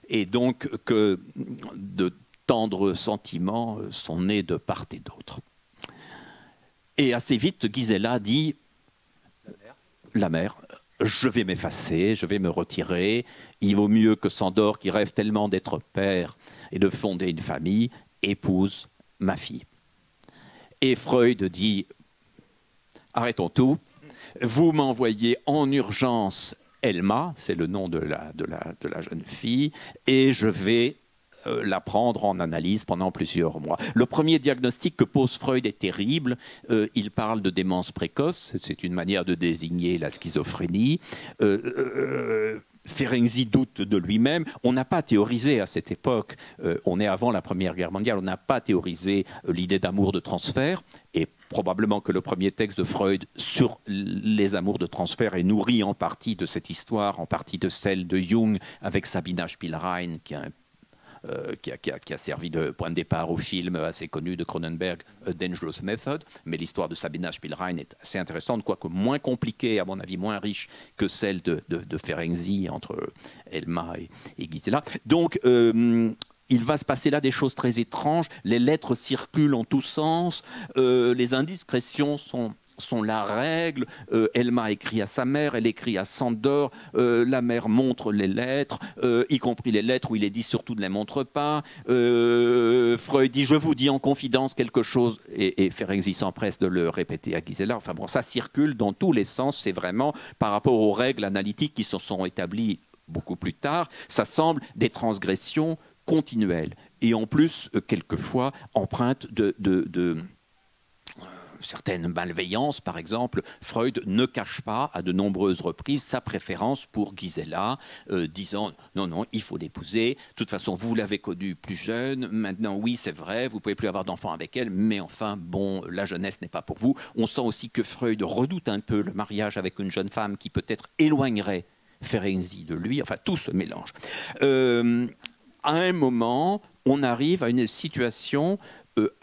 Et donc que de tendres sentiments sont nés de part et d'autre. Et assez vite, Gisela dit... La mère, je vais m'effacer, je vais me retirer. Il vaut mieux que Sandor, qui rêve tellement d'être père et de fonder une famille, épouse ma fille. Et Freud dit, arrêtons tout, vous m'envoyez en urgence Elma, c'est le nom de la jeune fille, et je vais la prendre en analyse pendant plusieurs mois. Le premier diagnostic que pose Freud est terrible. Il parle de démence précoce, c'est une manière de désigner la schizophrénie. Ferenczi doute de lui-même. On n'a pas théorisé à cette époque, on est avant la Première Guerre mondiale, on n'a pas théorisé l'idée d'amour de transfert, et probablement que le premier texte de Freud sur les amours de transfert est nourri en partie de cette histoire, en partie de celle de Jung avec Sabina Spielrein, qui a servi de point de départ au film assez connu de Cronenberg, A Dangerous Method. Mais l'histoire de Sabina Spielrein est assez intéressante, quoique moins compliquée, à mon avis moins riche que celle de Ferenczi entre Elma et Gisela. Donc, il va se passer là des choses très étranges. Les lettres circulent en tous sens. Les indiscrétions sont la règle. Elma écrit à sa mère, elle écrit à Sandor, la mère montre les lettres, y compris les lettres où il est dit surtout ne les montre pas. Freud dit je vous dis en confidence quelque chose, et Ferenczi s'empresse de le répéter à Gisela. Enfin bon, ça circule dans tous les sens, c'est vraiment par rapport aux règles analytiques qui se sont établies beaucoup plus tard, ça semble des transgressions continuelles et en plus quelquefois empreintes de certaines malveillances. Par exemple, Freud ne cache pas à de nombreuses reprises sa préférence pour Gisela, disant non, il faut l'épouser. De toute façon, vous l'avez connue plus jeune. Maintenant, oui, c'est vrai, vous ne pouvez plus avoir d'enfants avec elle, mais enfin, bon, la jeunesse n'est pas pour vous. On sent aussi que Freud redoute un peu le mariage avec une jeune femme qui peut-être éloignerait Ferenczi de lui. Enfin, tout se mélange. À un moment, on arrive à une situation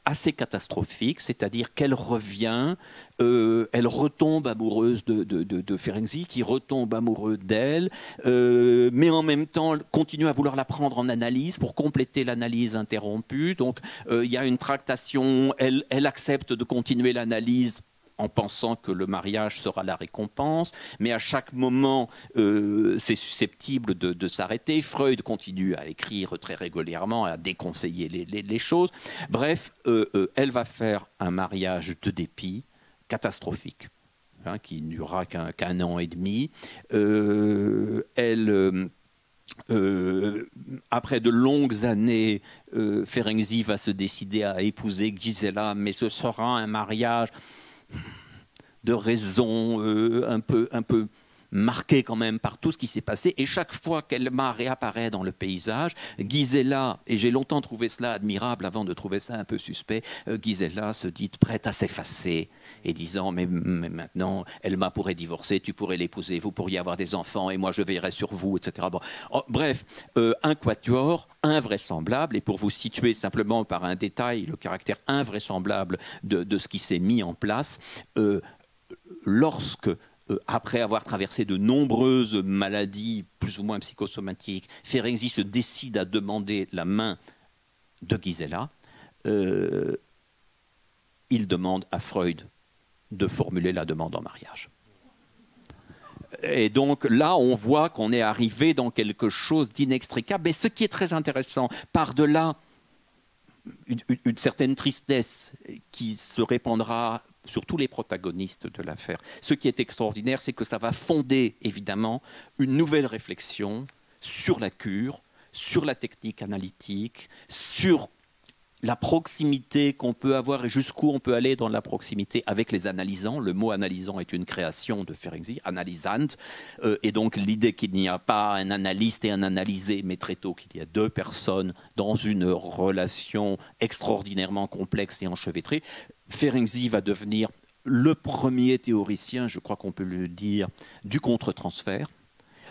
assez catastrophique, c'est-à-dire qu'elle revient, elle retombe amoureuse de Ferenczi, qui retombe amoureux d'elle, mais en même temps continue à vouloir la prendre en analyse pour compléter l'analyse interrompue. Donc il y a une tractation, elle accepte de continuer l'analyse en pensant que le mariage sera la récompense, mais à chaque moment, c'est susceptible de s'arrêter. Freud continue à écrire très régulièrement, à déconseiller les choses. Bref, elle va faire un mariage de dépit catastrophique, hein, qui ne durera qu'un an et demi. Après de longues années, Ferenczi va se décider à épouser Gisela, mais ce sera un mariage de raison un peu marqué quand même par tout ce qui s'est passé. Et chaque fois qu'Elma réapparaît dans le paysage, Gisela, et j'ai longtemps trouvé cela admirable avant de trouver ça un peu suspect, Gisela se dit prête à s'effacer et disant mais maintenant Elma pourrait divorcer, tu pourrais l'épouser, vous pourriez avoir des enfants et moi je veillerai sur vous, etc. Bon. Bref, un quatuor invraisemblable, et pour vous situer simplement par un détail le caractère invraisemblable de ce qui s'est mis en place, lorsque après avoir traversé de nombreuses maladies plus ou moins psychosomatiques, Ferenczi se décide à demander la main de Gisela, il demande à Freud de formuler la demande en mariage. Et donc là, on voit qu'on est arrivé dans quelque chose d'inextricable. Mais ce qui est très intéressant, par-delà une certaine tristesse qui se répandra sur tous les protagonistes de l'affaire, ce qui est extraordinaire, c'est que ça va fonder évidemment une nouvelle réflexion sur la cure, sur la technique analytique, sur la proximité qu'on peut avoir et jusqu'où on peut aller dans la proximité avec les analysants. Le mot analysant est une création de Ferenczi, analysant, et donc l'idée qu'il n'y a pas un analyste et un analysé, mais très tôt qu'il y a deux personnes dans une relation extraordinairement complexe et enchevêtrée. Ferenczi va devenir le premier théoricien, je crois qu'on peut le dire, du contre-transfert.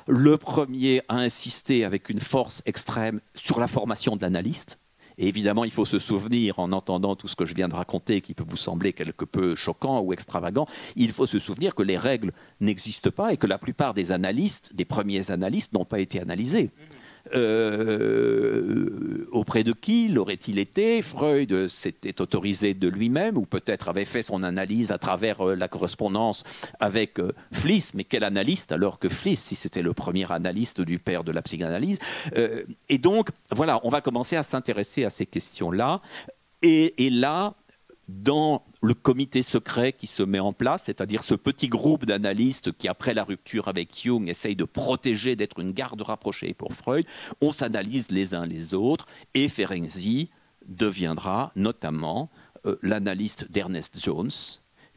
Le premier à insister avec une force extrême sur la formation de l'analyste. Et évidemment, il faut se souvenir, en entendant tout ce que je viens de raconter, qui peut vous sembler quelque peu choquant ou extravagant, il faut se souvenir que les règles n'existent pas et que la plupart des analystes, des premiers analystes, n'ont pas été analysés. auprès de qui l'aurait-il été? Freud s'était autorisé de lui-même, ou peut-être avait fait son analyse à travers la correspondance avec Fliss, mais quel analyste alors que Fliss, si c'était le premier analyste du père de la psychanalyse. Et donc, voilà, on va commencer à s'intéresser à ces questions-là. Et là, dans le comité secret qui se met en place, c'est-à-dire ce petit groupe d'analystes qui, après la rupture avec Jung, essaye de protéger, d'être une garde rapprochée pour Freud, on s'analyse les uns les autres, et Ferenczi deviendra notamment l'analyste d'Ernest Jones,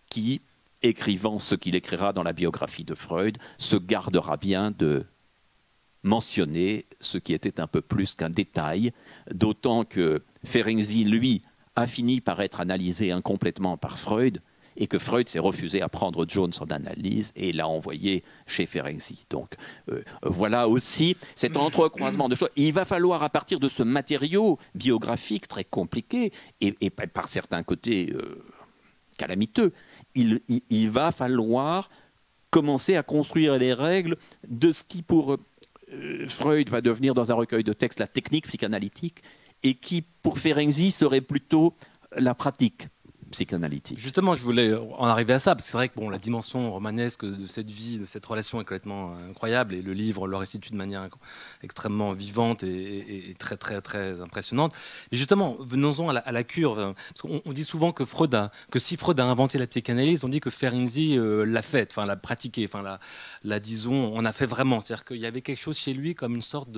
qui, écrivant ce qu'il écrira dans la biographie de Freud, se gardera bien de mentionner ce qui était un peu plus qu'un détail, d'autant que Ferenczi, lui, a fini par être analysé incomplètement par Freud, et que Freud s'est refusé à prendre Jones en analyse et l'a envoyé chez Ferenczi. Donc voilà aussi cet entrecroisement de choses. Il va falloir, à partir de ce matériau biographique très compliqué et par certains côtés calamiteux, il va falloir commencer à construire les règles de ce qui, pour Freud, va devenir dans un recueil de textes la technique psychanalytique, et qui, pour Ferenczi, serait plutôt la pratique psychanalytique. Justement, je voulais en arriver à ça, parce que c'est vrai que bon, la dimension romanesque de cette vie, de cette relation est complètement incroyable, et le livre le restitue de manière extrêmement vivante et très, très, très impressionnante. Mais justement, venons-en à la cure, parce qu'on dit souvent que si Freud a inventé la psychanalyse, on dit que Ferenczi l'a faite, enfin l'a pratiquée, enfin la disons, on a fait vraiment. C'est-à-dire qu'il y avait quelque chose chez lui comme une sorte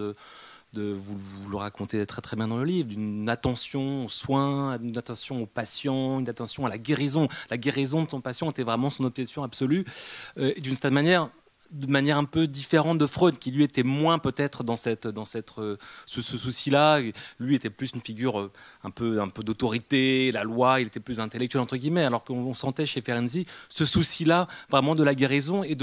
vous le racontez très très bien dans le livre, d'une attention aux soins, d'une attention aux patients, une attention à la guérison. La guérison de ton patient était vraiment son obsession absolue, d'une certaine manière, de manière un peu différente de Freud, qui lui était moins peut-être dans ce souci-là. Lui était plus une figure un peu d'autorité, la loi, il était plus intellectuel entre guillemets, alors qu'on sentait chez Ferenczi ce souci-là vraiment de la guérison et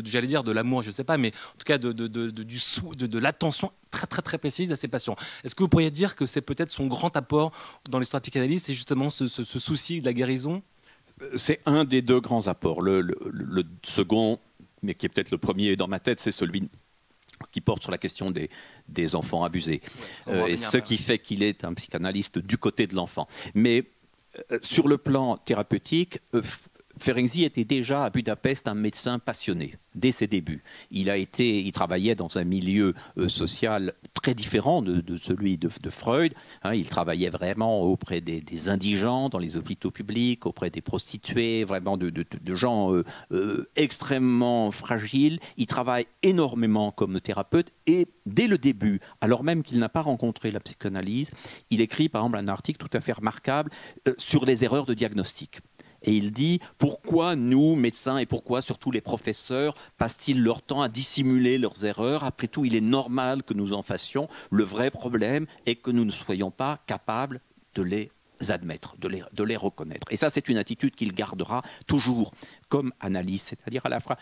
j'allais dire de l'amour, je ne sais pas, mais en tout cas de l'attention très très très précise à ses patients. Est-ce que vous pourriez dire que c'est peut-être son grand apport dans l'histoire de la psychanalyse, c'est justement ce souci de la guérison? C'est un des deux grands apports. Le second, mais qui est peut-être le premier dans ma tête, c'est celui qui porte sur la question des enfants abusés. Et ce qui fait qu'il est un psychanalyste du côté de l'enfant. Mais sur le plan thérapeutique, Ferenczi était déjà à Budapest un médecin passionné dès ses débuts. Il travaillait dans un milieu social très différent de celui de Freud. Il travaillait vraiment auprès des indigents dans les hôpitaux publics, auprès des prostituées, vraiment de gens extrêmement fragiles. Il travaille énormément comme thérapeute et dès le début, alors même qu'il n'a pas rencontré la psychanalyse, il écrit par exemple un article tout à fait remarquable sur les erreurs de diagnostic. Et il dit pourquoi nous, médecins, et pourquoi surtout les professeurs, passent-ils leur temps à dissimuler leurs erreurs? Après tout, il est normal que nous en fassions. Le vrai problème est que nous ne soyons pas capables de les admettre, de les reconnaître. Et ça, c'est une attitude qu'il gardera toujours comme analyse, c'est-à-dire à la fois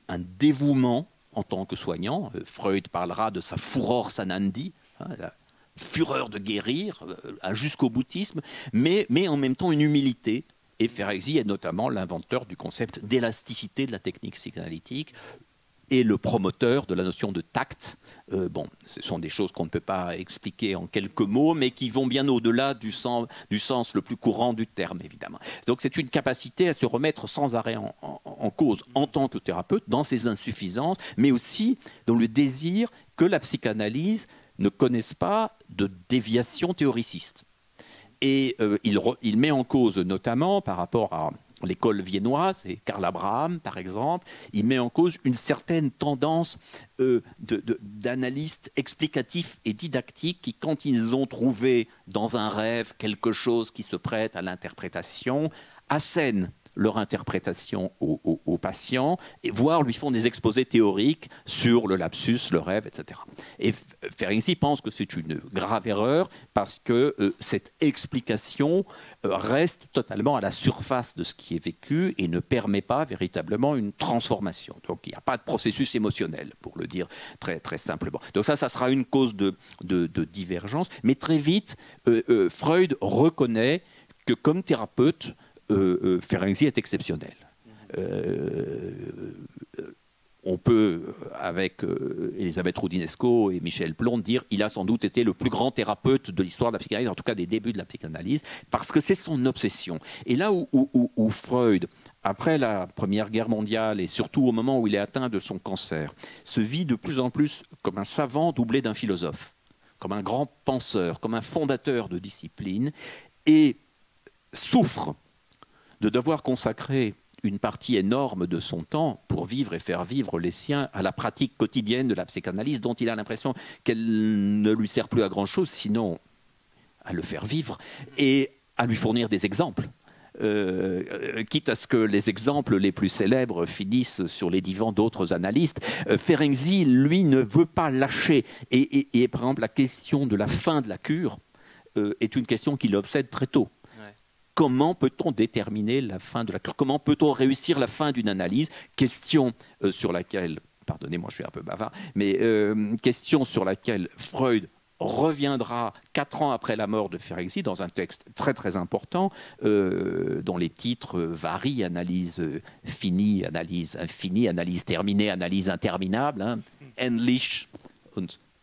un dévouement en tant que soignant. Freud parlera de sa furor sanandi, la fureur de guérir, un jusqu'au boutisme, mais en même temps une humilité. Et Ferenczi est notamment l'inventeur du concept d'élasticité de la technique psychanalytique et le promoteur de la notion de tact. Ce sont des choses qu'on ne peut pas expliquer en quelques mots, mais qui vont bien au-delà du sens le plus courant du terme, évidemment. Donc c'est une capacité à se remettre sans arrêt en cause en tant que thérapeute, dans ses insuffisances, mais aussi dans le désir que la psychanalyse ne connaisse pas de déviation théoriciste. Et il met en cause notamment par rapport à l'école viennoise, et Karl Abraham par exemple, il met en cause une certaine tendance d'analystes explicatifs et didactiques qui, quand ils ont trouvé dans un rêve quelque chose qui se prête à l'interprétation, assènent leur interprétation aux patients, et voire lui font des exposés théoriques sur le lapsus, le rêve, etc. Et Ferenczi pense que c'est une grave erreur parce que cette explication reste totalement à la surface de ce qui est vécu et ne permet pas véritablement une transformation. Donc il n'y a pas de processus émotionnel, pour le dire très, très simplement. Donc ça sera une cause de divergence, mais très vite, Freud reconnaît que comme thérapeute, Ferenczi est exceptionnel. on peut, avec Elisabeth Roudinesco et Michel Plon, dire qu'il a sans doute été le plus grand thérapeute de l'histoire de la psychanalyse, en tout cas des débuts de la psychanalyse, parce que c'est son obsession. Et là où Freud, après la Première Guerre mondiale et surtout au moment où il est atteint de son cancer, se vit de plus en plus comme un savant doublé d'un philosophe, comme un grand penseur, comme un fondateur de discipline, et souffre de devoir consacrer une partie énorme de son temps pour vivre et faire vivre les siens à la pratique quotidienne de la psychanalyse, dont il a l'impression qu'elle ne lui sert plus à grand-chose, sinon à le faire vivre et à lui fournir des exemples. Quitte à ce que les exemples les plus célèbres finissent sur les divans d'autres analystes. Ferenczi, lui, ne veut pas lâcher. Et par exemple, la question de la fin de la cure est une question qui l'obsède très tôt. Ouais. Comment peut-on déterminer la fin de la cure? Comment peut-on réussir la fin d'une analyse? Question sur laquelle, pardonnez-moi, je suis un peu bavard, mais question sur laquelle Freud reviendra 4 ans après la mort de Ferenczi dans un texte très très important dont les titres varient: analyse finie, analyse infinie, analyse terminée, analyse interminable, hein. Endlich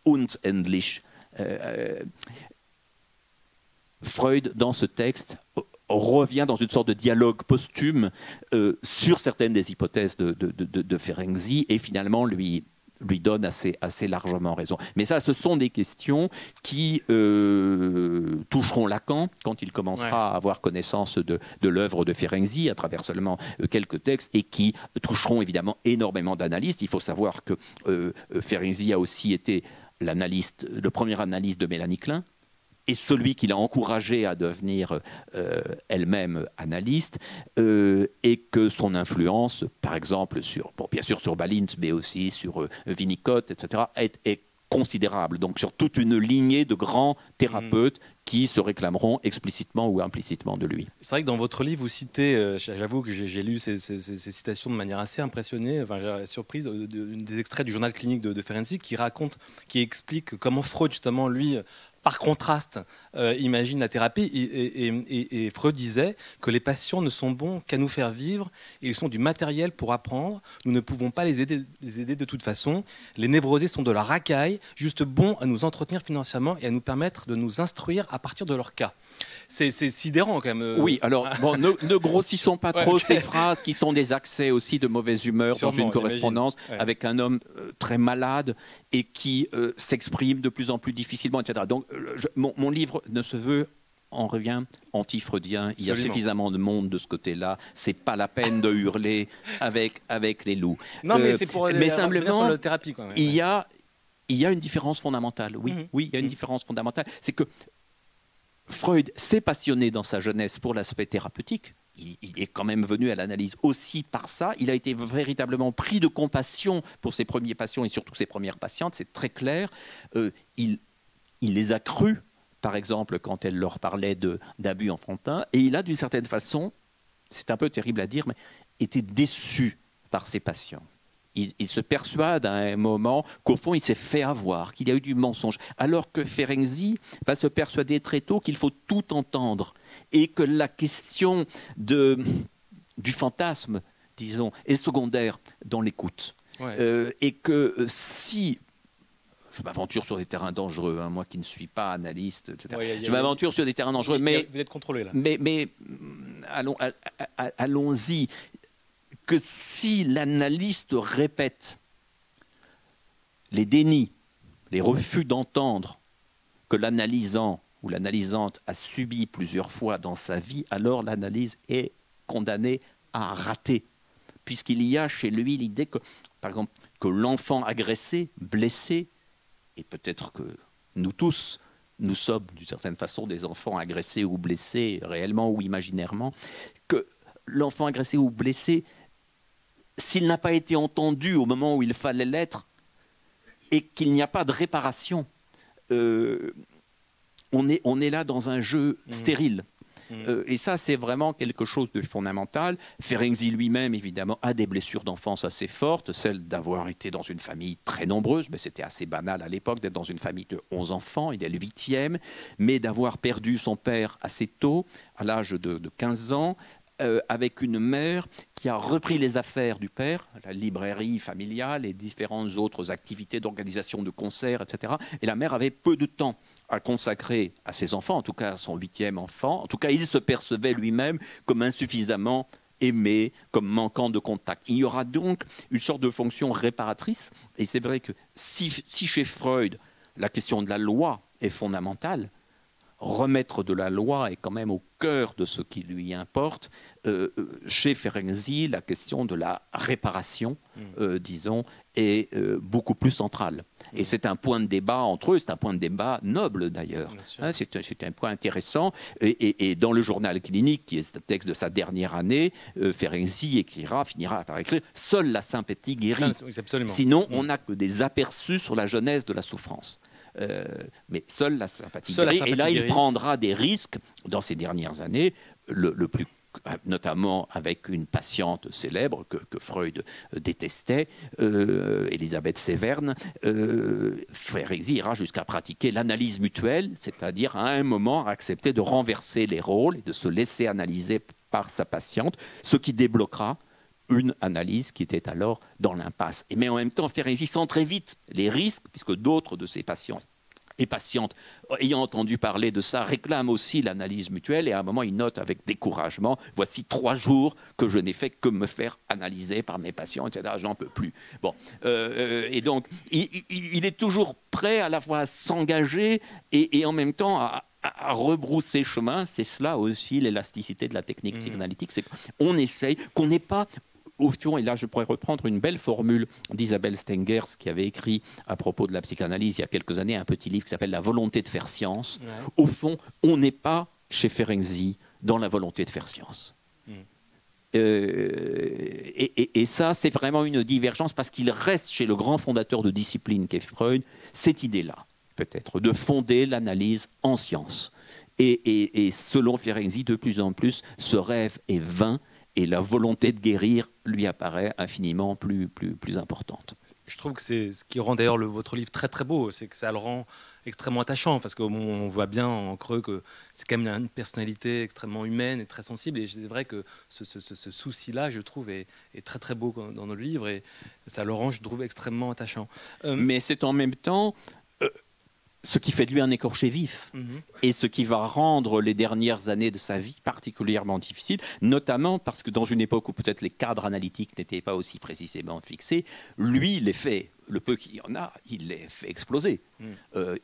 und endlich. Freud, dans ce texte, revient dans une sorte de dialogue posthume sur certaines des hypothèses de Ferenczi et finalement lui donne assez largement raison. Mais ça, ce sont des questions qui toucheront Lacan quand il commencera à avoir connaissance de l'œuvre de Ferenczi à travers seulement quelques textes et qui toucheront évidemment énormément d'analystes. Il faut savoir que Ferenczi a aussi été le premier analyste de Mélanie Klein, et celui qui l'a encouragée à devenir elle-même analyste, et que son influence, par exemple, bien sûr sur Balint, mais aussi sur Winnicott, etc., est considérable. Donc sur toute une lignée de grands thérapeutes qui se réclameront explicitement ou implicitement de lui. C'est vrai que dans votre livre, vous citez, j'avoue que j'ai lu ces citations de manière assez impressionnée, surprise, des extraits du journal clinique de Ferenczi qui explique comment Freud, justement, lui, par contraste, imagine la thérapie. Et Freud disait que les patients ne sont bons qu'à nous faire vivre, et ils sont du matériel pour apprendre. Nous ne pouvons pas les aider de toute façon. Les névrosés sont de la racaille, juste bons à nous entretenir financièrement et à nous permettre de nous instruire à partir de leur cas. C'est sidérant quand même. Oui, alors bon, ne grossissons pas trop ces phrases qui sont des accès aussi de mauvaise humeur. Sûrement, dans une correspondance avec un homme très malade et qui s'exprime de plus en plus difficilement, etc. Donc mon livre ne se veut en rien anti-freudien. Il y a suffisamment de monde de ce côté-là. C'est pas la peine de hurler avec les loups. Non, mais c'est pour simplement sur la thérapie, quoi. Il y a une différence fondamentale. Oui, il y a une différence fondamentale. C'est que Freud s'est passionné dans sa jeunesse pour l'aspect thérapeutique. Il est quand même venu à l'analyse aussi par ça. Il a été véritablement pris de compassion pour ses premiers patients et surtout ses premières patientes, c'est très clair. Il les a crus, par exemple, quand elle leur parlait d'abus enfantins. Et il a, d'une certaine façon, c'est un peu terrible à dire, mais été déçu par ses patients. Il se persuade à un moment qu'au fond, il s'est fait avoir, qu'il y a eu du mensonge. Alors que Ferenczi va se persuader très tôt qu'il faut tout entendre et que la question du fantasme, disons, est secondaire dans l'écoute. Ouais. Et que si... Je m'aventure sur des terrains dangereux, hein, moi qui ne suis pas analyste, etc. Ouais, je m'aventure sur des terrains dangereux, mais... Vous êtes contrôlé, là. Mais allons-y. Que si l'analyste répète les dénis, les refus d'entendre que l'analysant ou l'analysante a subi plusieurs fois dans sa vie, alors l'analyse est condamnée à rater. Puisqu'il y a chez lui l'idée que, par exemple, que l'enfant agressé, blessé, et peut-être que nous tous, nous sommes d'une certaine façon des enfants agressés ou blessés, réellement ou imaginairement, que l'enfant agressé ou blessé, s'il n'a pas été entendu au moment où il fallait l'être et qu'il n'y a pas de réparation, on est là dans un jeu stérile. Et ça, c'est vraiment quelque chose de fondamental. Ferenczi lui-même, évidemment, a des blessures d'enfance assez fortes, celle d'avoir été dans une famille très nombreuse, mais c'était assez banal à l'époque d'être dans une famille de 11 enfants, il est le 8e, mais d'avoir perdu son père assez tôt, à l'âge de 15 ans, avec une mère qui a repris les affaires du père, la librairie familiale et différentes autres activités d'organisation de concerts, etc. Et la mère avait peu de temps à consacrer à ses enfants, en tout cas à son 8e enfant. En tout cas, il se percevait lui-même comme insuffisamment aimé, comme manquant de contact. Il y aura donc une sorte de fonction réparatrice. Et c'est vrai que si chez Freud, la question de la loi est fondamentale, remettre de la loi est quand même au cœur de ce qui lui importe. Chez Ferenczi, la question de la réparation, disons, est beaucoup plus centrale. Et c'est un point de débat entre eux, c'est un point de débat noble d'ailleurs. Hein, c'est un point intéressant. Et dans le journal clinique, qui est le texte de sa dernière année, Ferenczi finira par écrire « Seule la sympathie guérit ». Sinon, on n'a que des aperçus sur la genèse de la souffrance. Mais seule la sympathie guérit. Et là, il prendra des risques dans ces dernières années, notamment avec une patiente célèbre que Freud détestait, Elisabeth Severn. Ferenczi ira jusqu'à pratiquer l'analyse mutuelle, c'est-à-dire à un moment accepter de renverser les rôles et de se laisser analyser par sa patiente, ce qui débloquera une analyse qui était alors dans l'impasse. Mais en même temps, Ferenczi sent très vite les risques, puisque d'autres de ses patients et patientes, ayant entendu parler de ça, réclament aussi l'analyse mutuelle. Et à un moment, il note avec découragement, voici 3 jours que je n'ai fait que me faire analyser par mes patients, etc. J'en peux plus. Bon, et donc, il est toujours prêt à la fois à s'engager et en même temps à rebrousser chemin. C'est cela aussi l'élasticité de la technique psychanalytique, c'est qu'on essaye, qu'on n'est pas au fond, et là je pourrais reprendre une belle formule d'Isabelle Stengers qui avait écrit à propos de la psychanalyse il y a quelques années un petit livre qui s'appelle La volonté de faire science. Ouais. Au fond, on n'est pas chez Ferenczi dans la volonté de faire science. Et ça, c'est vraiment une divergence parce qu'il reste chez le grand fondateur de discipline qu'est Freud cette idée-là, peut-être, de fonder l'analyse en science. Et selon Ferenczi, de plus en plus, ce rêve est vain. Et la volonté de guérir lui apparaît infiniment plus importante. Je trouve que c'est ce qui rend d'ailleurs votre livre très très beau, c'est que ça le rend extrêmement attachant, parce qu'on voit bien en creux que c'est quand même une personnalité extrêmement humaine et très sensible. Et c'est vrai que ce souci-là, je trouve, est très très beau dans notre livre, et ça le rend, je trouve, extrêmement attachant. Mais c'est en même temps ce qui fait de lui un écorché vif et ce qui va rendre les dernières années de sa vie particulièrement difficiles, notamment parce que dans une époque où peut-être les cadres analytiques n'étaient pas aussi précisément fixés, lui, les fait, le peu qu'il y en a, il les fait exploser.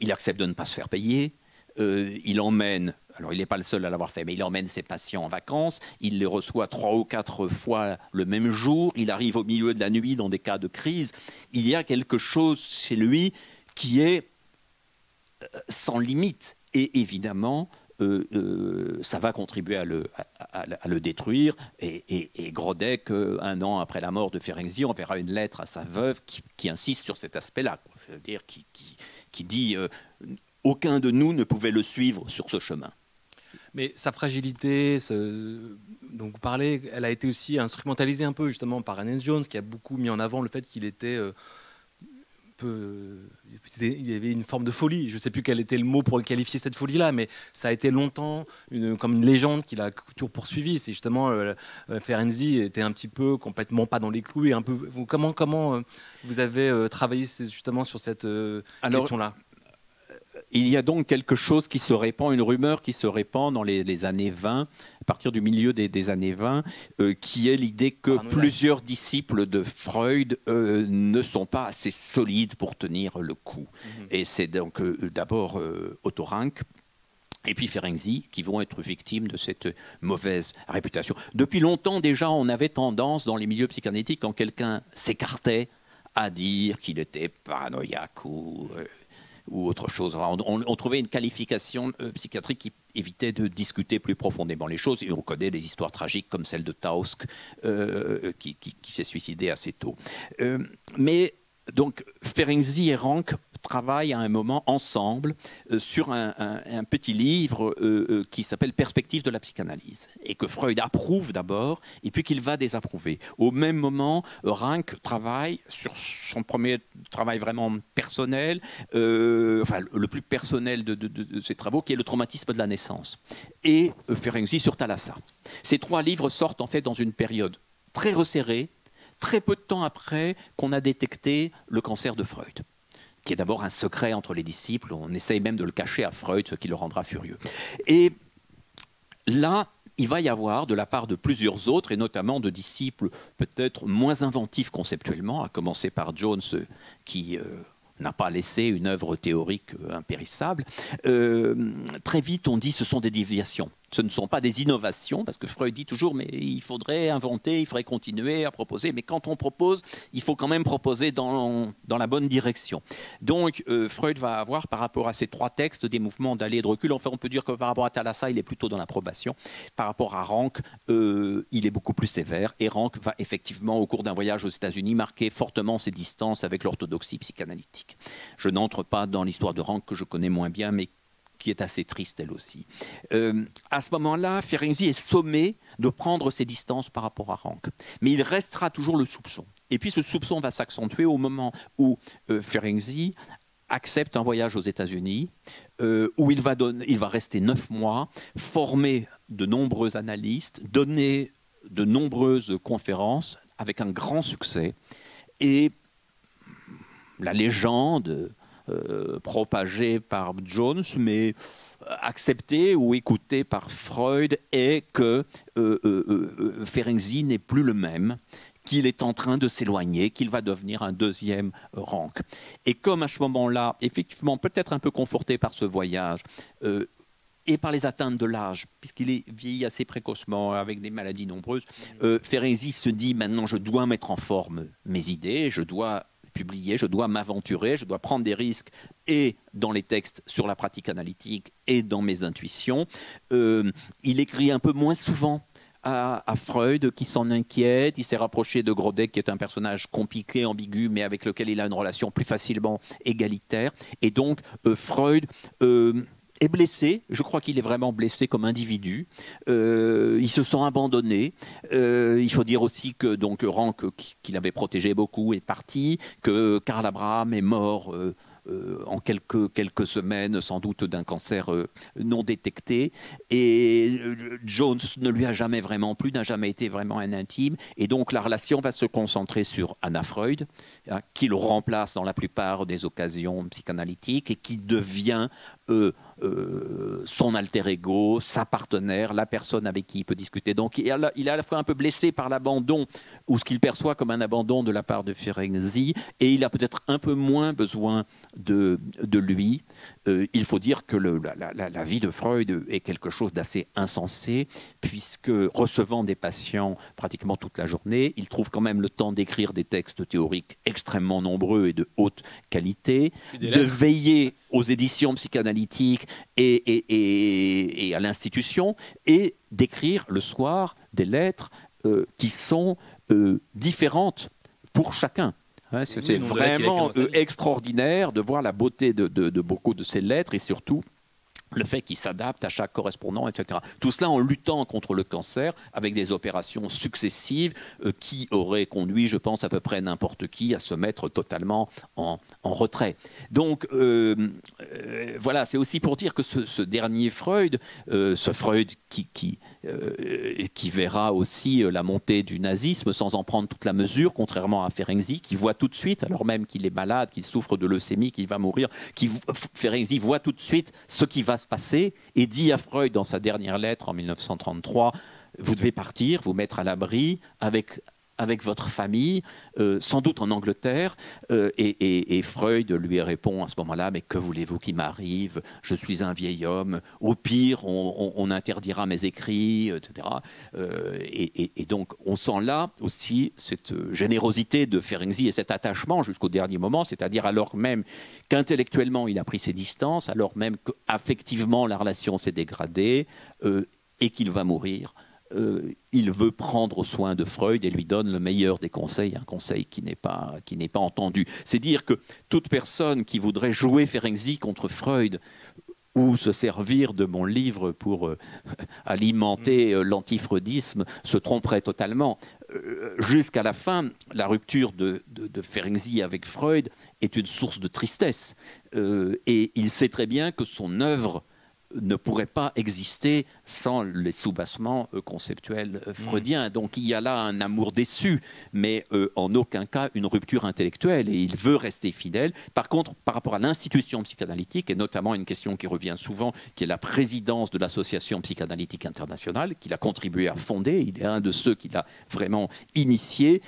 Il accepte de ne pas se faire payer, il emmène, alors il n'est pas le seul à l'avoir fait, mais il emmène ses patients en vacances, il les reçoit 3 ou 4 fois le même jour, il arrive au milieu de la nuit dans des cas de crise. Il y a quelque chose chez lui qui est sans limite. Et évidemment, ça va contribuer à le détruire. Et Grodek, 1 an après la mort de Ferenczi, enverra une lettre à sa veuve qui insiste sur cet aspect-là. C'est-à-dire qui dit aucun de nous ne pouvait le suivre sur ce chemin. Mais sa fragilité, dont vous parlez, elle a été aussi instrumentalisée un peu justement par Hannes Jones, qui a beaucoup mis en avant le fait qu'il était... il y avait une forme de folie. Je ne sais plus quel était le mot pour qualifier cette folie-là, mais ça a été longtemps comme une légende qui l'a toujours poursuivi. C'est justement Ferenczi était un petit peu complètement pas dans les clous. Et un peu, comment vous avez travaillé justement sur cette question-là ? Il y a donc quelque chose qui se répand, une rumeur qui se répand dans les années 20, à partir du milieu des années 20, qui est l'idée que plusieurs disciples de Freud ne sont pas assez solides pour tenir le coup. Et c'est donc d'abord Otto Rank et puis Ferenczi qui vont être victimes de cette mauvaise réputation. Depuis longtemps déjà, on avait tendance dans les milieux psychanalytiques, quand quelqu'un s'écartait, à dire qu'il était paranoïaque ou autre chose. On trouvait une qualification psychiatrique qui évitait de discuter plus profondément les choses. Et on connaît des histoires tragiques comme celle de Tausk, qui s'est suicidé assez tôt. Mais donc Ferenczi et Rank travaillent à un moment ensemble sur un petit livre qui s'appelle Perspectives de la psychanalyse, et que Freud approuve d'abord, et puis qu'il va désapprouver. Au même moment, Rank travaille sur son premier travail vraiment personnel, enfin le plus personnel de ses travaux, qui est le traumatisme de la naissance, et Ferenczi sur Thalassa. Ces 3 livres sortent en fait dans une période très resserrée, très peu de temps après qu'on a détecté le cancer de Freud, qui est d'abord un secret entre les disciples. On essaye même de le cacher à Freud, ce qui le rendra furieux. Et là, il va y avoir, de la part de plusieurs autres, et notamment de disciples peut-être moins inventifs conceptuellement, à commencer par Jones, qui n'a pas laissé une œuvre théorique impérissable, très vite on dit que ce sont des déviations. Ce ne sont pas des innovations, parce que Freud dit toujours mais il faudrait inventer, il faudrait continuer à proposer, mais quand on propose, il faut quand même proposer dans la bonne direction. Donc Freud va avoir par rapport à ces 3 textes des mouvements d'aller et de recul. Enfin, on peut dire que par rapport à Thalassa, il est plutôt dans l'approbation. Par rapport à Rank, il est beaucoup plus sévère, et Rank va effectivement, au cours d'un voyage aux États-Unis, marquer fortement ses distances avec l'orthodoxie psychanalytique. Je n'entre pas dans l'histoire de Rank, que je connais moins bien, mais qui est assez triste elle aussi. À ce moment-là, Ferenczi est sommé de prendre ses distances par rapport à Rank. Mais il restera toujours le soupçon. Et puis ce soupçon va s'accentuer au moment où Ferenczi accepte un voyage aux États-Unis, où il va rester 9 mois, former de nombreux analystes, donner de nombreuses conférences avec un grand succès. Et la légende propagée par Jones, mais acceptée ou écoutée par Freud, est que Ferenczi n'est plus le même, qu'il est en train de s'éloigner, qu'il va devenir un deuxième Rank. Et comme à ce moment-là, effectivement, peut-être un peu conforté par ce voyage, et par les atteintes de l'âge, puisqu'il est vieilli assez précocement, avec des maladies nombreuses, Ferenczi se dit, maintenant je dois mettre en forme mes idées, je dois publier, je dois m'aventurer, je dois prendre des risques, et dans les textes sur la pratique analytique et dans mes intuitions. Il écrit un peu moins souvent à Freud, qui s'en inquiète. Il s'est rapproché de Grodek, qui est un personnage compliqué, ambigu, mais avec lequel il a une relation plus facilement égalitaire. Et donc Freud est blessé. Je crois qu'il est vraiment blessé comme individu. Il se sent abandonné. Il faut dire aussi que donc Rank, qu'il avait protégé beaucoup, est parti, que Karl Abraham est mort en quelques semaines, sans doute d'un cancer non détecté. Et Jones ne lui a jamais vraiment plu, n'a jamais été vraiment un intime. Et donc la relation va se concentrer sur Anna Freud, hein, qui le remplace dans la plupart des occasions psychanalytiques et qui devient son alter ego, sa partenaire, la personne avec qui il peut discuter. Donc il est à la fois un peu blessé par l'abandon, ou ce qu'il perçoit comme un abandon de la part de Ferenczi, et il a peut-être un peu moins besoin de lui. Il faut dire que la vie de Freud est quelque chose d'assez insensé, puisque recevant des patients pratiquement toute la journée, il trouve quand même le temps d'écrire des textes théoriques extrêmement nombreux et de haute qualité, de veiller aux éditions psychanalytiques et à l'institution, et d'écrire le soir des lettres qui sont différentes pour chacun. Hein, c'est vraiment extraordinaire de voir la beauté de beaucoup de ces lettres, et surtout le fait qu'il s'adapte à chaque correspondant, etc. Tout cela en luttant contre le cancer, avec des opérations successives qui auraient conduit, je pense, à peu près n'importe qui à se mettre totalement en retrait. Donc, voilà, c'est aussi pour dire que ce dernier Freud, ce Freud qui verra aussi la montée du nazisme sans en prendre toute la mesure, contrairement à Ferenczi, qui voit tout de suite, alors même qu'il est malade, qu'il souffre de leucémie, qu'il va mourir, Ferenczi voit tout de suite ce qui va se passer et dit à Freud dans sa dernière lettre en 1933, vous devez partir, vous mettre à l'abri avec votre famille, sans doute en Angleterre, et Freud lui répond à ce moment-là, mais que voulez-vous qu'il m'arrive? Je suis un vieil homme, au pire on interdira mes écrits, etc. Et donc on sent là aussi cette générosité de Ferenczi et cet attachement jusqu'au dernier moment, c'est-à-dire alors même qu'intellectuellement il a pris ses distances, alors même qu'affectivement la relation s'est dégradée, et qu'il va mourir il veut prendre soin de Freud et lui donne le meilleur des conseils, un conseil qui n'est pas entendu. C'est dire que toute personne qui voudrait jouer Ferenczi contre Freud ou se servir de mon livre pour alimenter l'antifreudisme se tromperait totalement. Jusqu'à la fin, la rupture de Ferenczi avec Freud est une source de tristesse. Et il sait très bien que son œuvre ne pourrait pas exister sans les soubassements conceptuels freudiens. Donc il y a là un amour déçu, mais en aucun cas une rupture intellectuelle, et il veut rester fidèle. Par contre, par rapport à l'institution psychanalytique, et notamment une question qui revient souvent, qui est la présidence de l'Association psychanalytique internationale, qu'il a contribué à fonder, il est un de ceux qui l'a vraiment initié,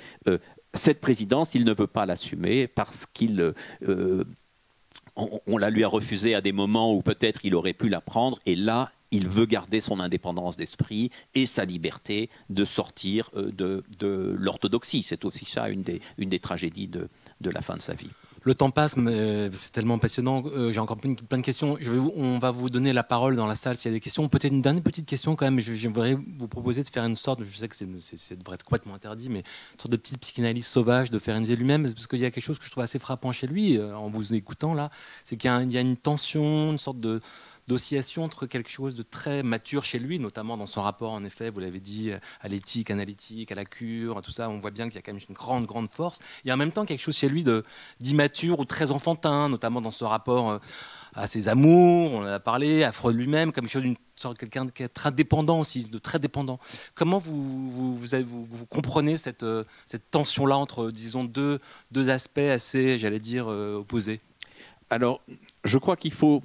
cette présidence, il ne veut pas l'assumer parce qu'il... on la lui a refusé à des moments où peut-être il aurait pu la prendre, et là, il veut garder son indépendance d'esprit et sa liberté de sortir de l'orthodoxie. C'est aussi ça une des tragédies de la fin de sa vie. Le temps passe, mais c'est tellement passionnant. J'ai encore plein de questions. On va vous donner la parole dans la salle s'il y a des questions. Peut-être une dernière petite question quand même. J'aimerais vous proposer de faire une sorte, je sais que ça devrait être complètement interdit, mais une sorte de petite psychanalyse sauvage de Ferenczi lui-même, parce qu'il y a quelque chose que je trouve assez frappant chez lui, en vous écoutant là, c'est qu'il y a une tension, une sorte d'oscillation entre quelque chose de très mature chez lui, notamment dans son rapport, en effet, vous l'avez dit, à l'éthique analytique, à la cure, à tout ça. On voit bien qu'il y a quand même une grande force. Il y a en même temps quelque chose chez lui d'immature ou très enfantin, notamment dans ce rapport à ses amours, on en a parlé, à Freud lui-même, comme quelque chose d'une sorte de quelqu'un qui est très dépendant aussi, de très dépendant. Comment vous comprenez cette tension-là entre, disons, deux aspects assez, j'allais dire, opposés? Alors, je crois qu'il faut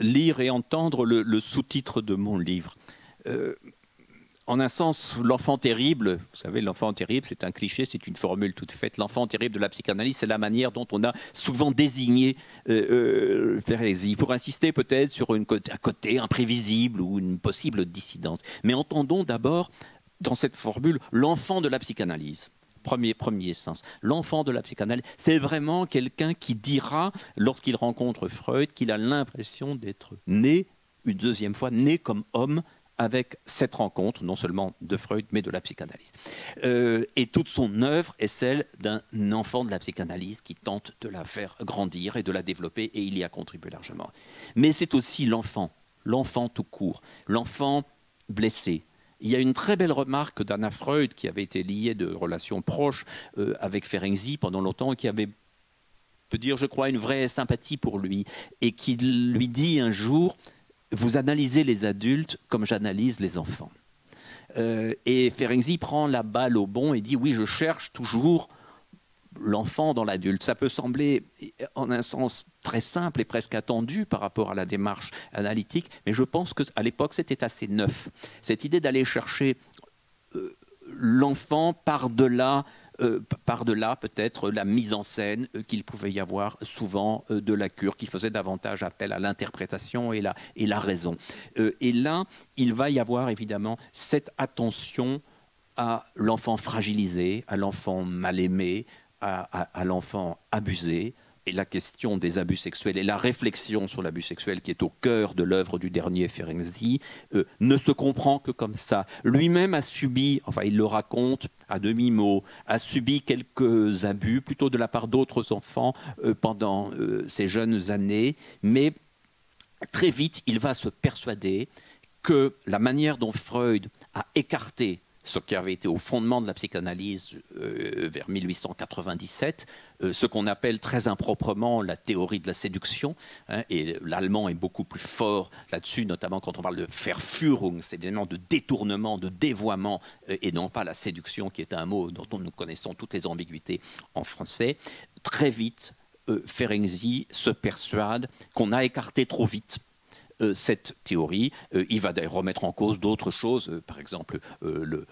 lire et entendre le sous-titre de mon livre. En un sens, l'enfant terrible, vous savez, l'enfant terrible, c'est un cliché, c'est une formule toute faite. L'enfant terrible de la psychanalyse, c'est la manière dont on a souvent désigné Ferenczi, pour insister peut-être sur un côté imprévisible ou une possible dissidence. Mais entendons d'abord, dans cette formule, l'enfant de la psychanalyse. Premier sens. L'enfant de la psychanalyse, c'est vraiment quelqu'un qui dira, lorsqu'il rencontre Freud, qu'il a l'impression d'être né, une deuxième fois, né comme homme, avec cette rencontre, non seulement de Freud, mais de la psychanalyse. Et toute son œuvre est celle d'un enfant de la psychanalyse qui tente de la faire grandir et de la développer, et il y a contribué largement. Mais c'est aussi l'enfant tout court, l'enfant blessé. Il y a une très belle remarque d'Anna Freud, qui avait été liée de relations proches avec Ferenczi pendant longtemps, et qui avait, peut dire, je crois, une vraie sympathie pour lui, et qui lui dit un jour: vous analysez les adultes comme j'analyse les enfants. Et Ferenczi prend la balle au bond et dit: oui, je cherche toujours l'enfant dans l'adulte. Ça peut sembler en un sens très simple et presque attendu par rapport à la démarche analytique, mais je pense qu'à l'époque c'était assez neuf. Cette idée d'aller chercher l'enfant par-delà peut-être la mise en scène qu'il pouvait y avoir souvent de la cure, qui faisait davantage appel à l'interprétation et la raison. Et là, il va y avoir évidemment cette attention à l'enfant fragilisé, à l'enfant mal aimé, à l'enfant abusé. Et la question des abus sexuels et la réflexion sur l'abus sexuel, qui est au cœur de l'œuvre du dernier Ferenczi, ne se comprend que comme ça. Lui-même a subi, enfin il le raconte à demi-mot, a subi quelques abus, plutôt de la part d'autres enfants pendant ses jeunes années, mais très vite il va se persuader que la manière dont Freud a écarté ce qui avait été au fondement de la psychanalyse vers 1897, ce qu'on appelle très improprement la théorie de la séduction, hein, et l'allemand est beaucoup plus fort là-dessus, notamment quand on parle de Verführung, c'est évidemment de détournement, de dévoiement, et non pas la séduction, qui est un mot dont nous connaissons toutes les ambiguïtés en français. Très vite, Ferenczi se persuade qu'on a écarté trop vite cette théorie. Il va d'ailleurs remettre en cause d'autres choses, par exemple le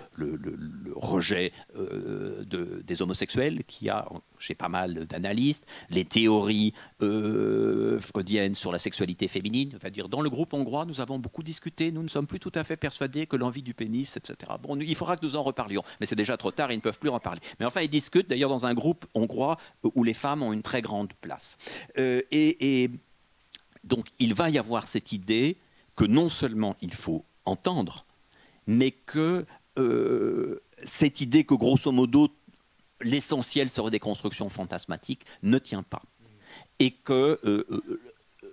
rejet des homosexuels, qui a chez pas mal d'analystes, les théories freudiennes sur la sexualité féminine. C'est-à-dire, dans le groupe hongrois, nous avons beaucoup discuté, nous ne sommes plus tout à fait persuadés que l'envie du pénis, etc. Bon, il faudra que nous en reparlions, mais c'est déjà trop tard, ils ne peuvent plus en parler. Mais enfin, ils discutent d'ailleurs dans un groupe hongrois où les femmes ont une très grande place. Donc il va y avoir cette idée que non seulement il faut entendre, mais que cette idée que grosso modo l'essentiel serait des constructions fantasmatiques ne tient pas. Et que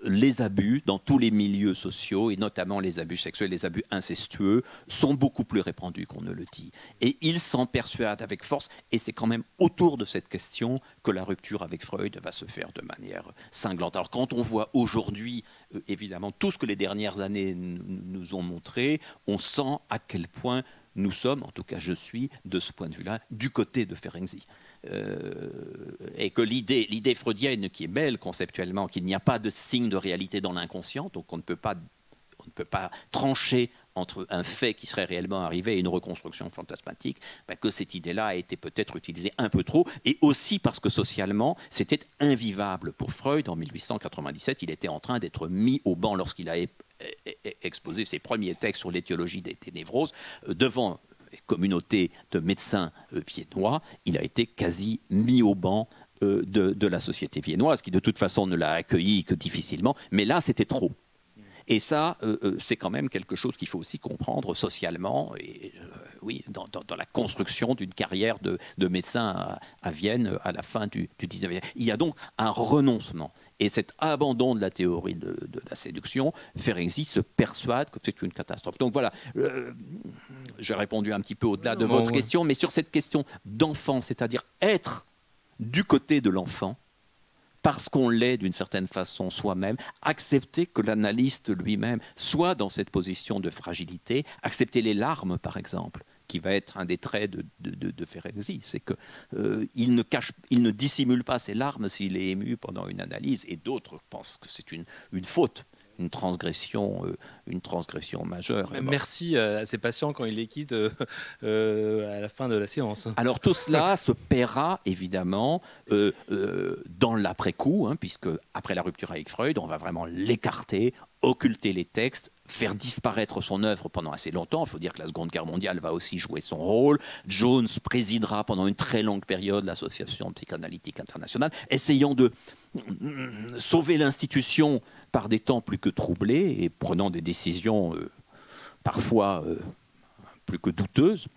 les abus dans tous les milieux sociaux, et notamment les abus sexuels, les abus incestueux, sont beaucoup plus répandus qu'on ne le dit. Et il s'en persuade avec force, et c'est quand même autour de cette question que la rupture avec Freud va se faire de manière cinglante. Alors quand on voit aujourd'hui, évidemment, tout ce que les dernières années nous ont montré, on sent à quel point nous sommes, en tout cas je suis, de ce point de vue-là, du côté de Ferenczi. Et que l'idée freudienne qui est belle conceptuellement, qu'il n'y a pas de signe de réalité dans l'inconscient, donc on ne peut pas trancher entre un fait qui serait réellement arrivé et une reconstruction fantasmatique, que cette idée-là a été peut-être utilisée un peu trop, et aussi parce que socialement, c'était invivable pour Freud. En 1897, il était en train d'être mis au banc lorsqu'il a exposé ses premiers textes sur l'étiologie des névroses devant une communauté de médecins viennois. Il a été quasi mis au banc de la société viennoise, qui de toute façon ne l'a accueilli que difficilement, mais là c'était trop. Et ça, c'est quand même quelque chose qu'il faut aussi comprendre socialement, et oui, dans la construction d'une carrière de médecin à Vienne à la fin du 19e. Il y a donc un renoncement. Et cet abandon de la théorie de la séduction, Ferenczi se persuade que c'est une catastrophe. Donc voilà, j'ai répondu un petit peu au-delà de votre question, mais sur cette question d'enfant, c'est-à-dire être du côté de l'enfant, parce qu'on l'est d'une certaine façon soi-même, accepter que l'analyste lui-même soit dans cette position de fragilité, accepter les larmes par exemple, qui va être un des traits de Ferenczi, c'est qu'il ne dissimule pas ses larmes s'il est ému pendant une analyse, et d'autres pensent que c'est une faute. Une transgression majeure. Merci à ces patients quand ils les quittent à la fin de la séance. Alors tout cela se paiera évidemment dans l'après-coup, puisque après la rupture avec Freud, on va vraiment l'écarter, occulter les textes, faire disparaître son œuvre pendant assez longtemps. Il faut dire que la Seconde Guerre mondiale va aussi jouer son rôle. Jones présidera pendant une très longue période l'Association psychanalytique internationale, essayant de sauver l'institution par des temps plus que troublés et prenant des décisions parfois plus que douteuses,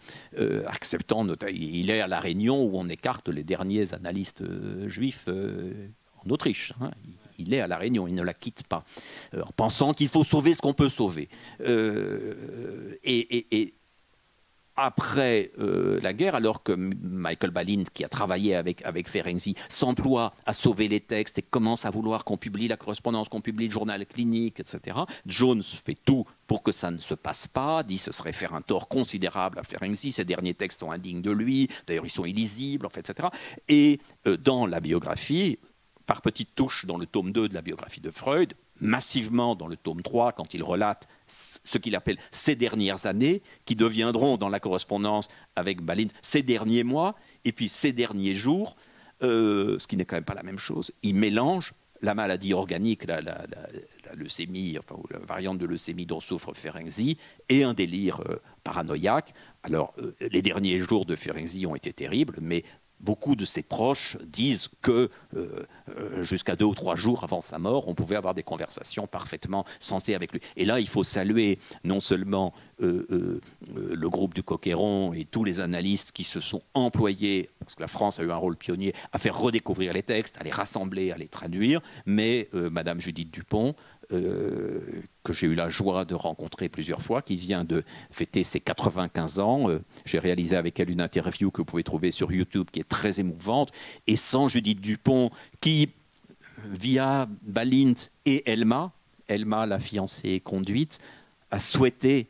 acceptant, il est à La Réunion où on écarte les derniers analystes juifs en Autriche. Il est à La Réunion, il ne la quitte pas, en pensant qu'il faut sauver ce qu'on peut sauver. Et après la guerre, alors que Michael Balint, qui a travaillé avec Ferenczi, s'emploie à sauver les textes et commence à vouloir qu'on publie la correspondance, qu'on publie le journal clinique, etc., Jones fait tout pour que ça ne se passe pas, dit que ce serait faire un tort considérable à Ferenczi, ces derniers textes sont indignes de lui, d'ailleurs ils sont illisibles, etc. Et dans la biographie, par petites touches dans le tome 2 de la biographie de Freud, massivement dans le tome 3, quand il relate ce qu'il appelle ces dernières années, qui deviendront dans la correspondance avec Balint ces derniers mois, et puis ces derniers jours, ce qui n'est quand même pas la même chose. Il mélange la maladie organique, la leucémie, enfin, la variante de leucémie dont souffre Ferenczi, et un délire paranoïaque. Alors, les derniers jours de Ferenczi ont été terribles, mais beaucoup de ses proches disent que jusqu'à 2 ou 3 jours avant sa mort, on pouvait avoir des conversations parfaitement sensées avec lui. Et là, il faut saluer non seulement le groupe du Coquéron et tous les analystes qui se sont employés, parce que la France a eu un rôle pionnier, à faire redécouvrir les textes, à les rassembler, à les traduire, mais Madame Judith Dupont, que j'ai eu la joie de rencontrer plusieurs fois, qui vient de fêter ses 95 ans. J'ai réalisé avec elle une interview que vous pouvez trouver sur YouTube qui est très émouvante. Et sans Judith Dupont, qui, via Balint et Elma, la fiancée conduite, a souhaité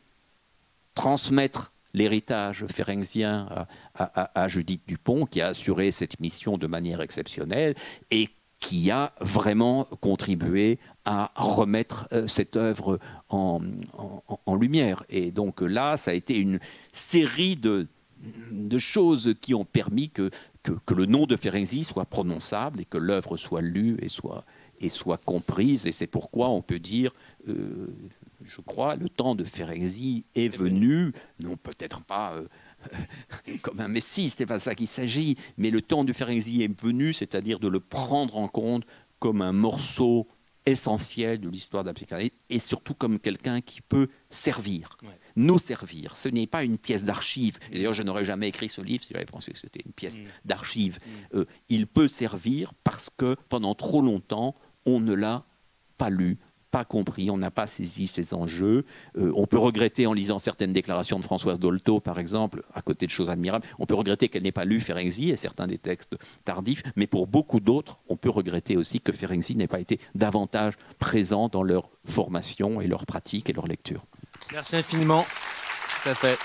transmettre l'héritage ferenczien à Judith Dupont, qui a assuré cette mission de manière exceptionnelle et qui a vraiment contribué à remettre cette œuvre en lumière. Et donc là, ça a été une série de choses qui ont permis que le nom de Ferenczi soit prononçable et que l'œuvre soit lue et soit comprise. Et c'est pourquoi on peut dire, je crois, le temps de Ferenczi est venu, non peut-être pas comme un messie, c'est pas ça qu'il s'agit, mais le temps de Ferenczi est venu, c'est-à-dire de le prendre en compte comme un morceau essentiel de l'histoire de la psychanalyse et surtout comme quelqu'un qui peut servir. Ouais. nous servir. Ce n'est pas une pièce d'archive. Et d'ailleurs, je n'aurais jamais écrit ce livre si j'avais pensé que c'était une pièce d'archive. Il peut servir parce que pendant trop longtemps, on ne l'a pas lu, pas compris, on n'a pas saisi ces enjeux. On peut regretter, en lisant certaines déclarations de Françoise Dolto, par exemple, à côté de choses admirables, on peut regretter qu'elle n'ait pas lu Ferenczi et certains des textes tardifs, mais pour beaucoup d'autres, on peut regretter aussi que Ferenczi n'ait pas été davantage présent dans leur formation et leur pratique et leur lecture. Merci infiniment. Tout à fait.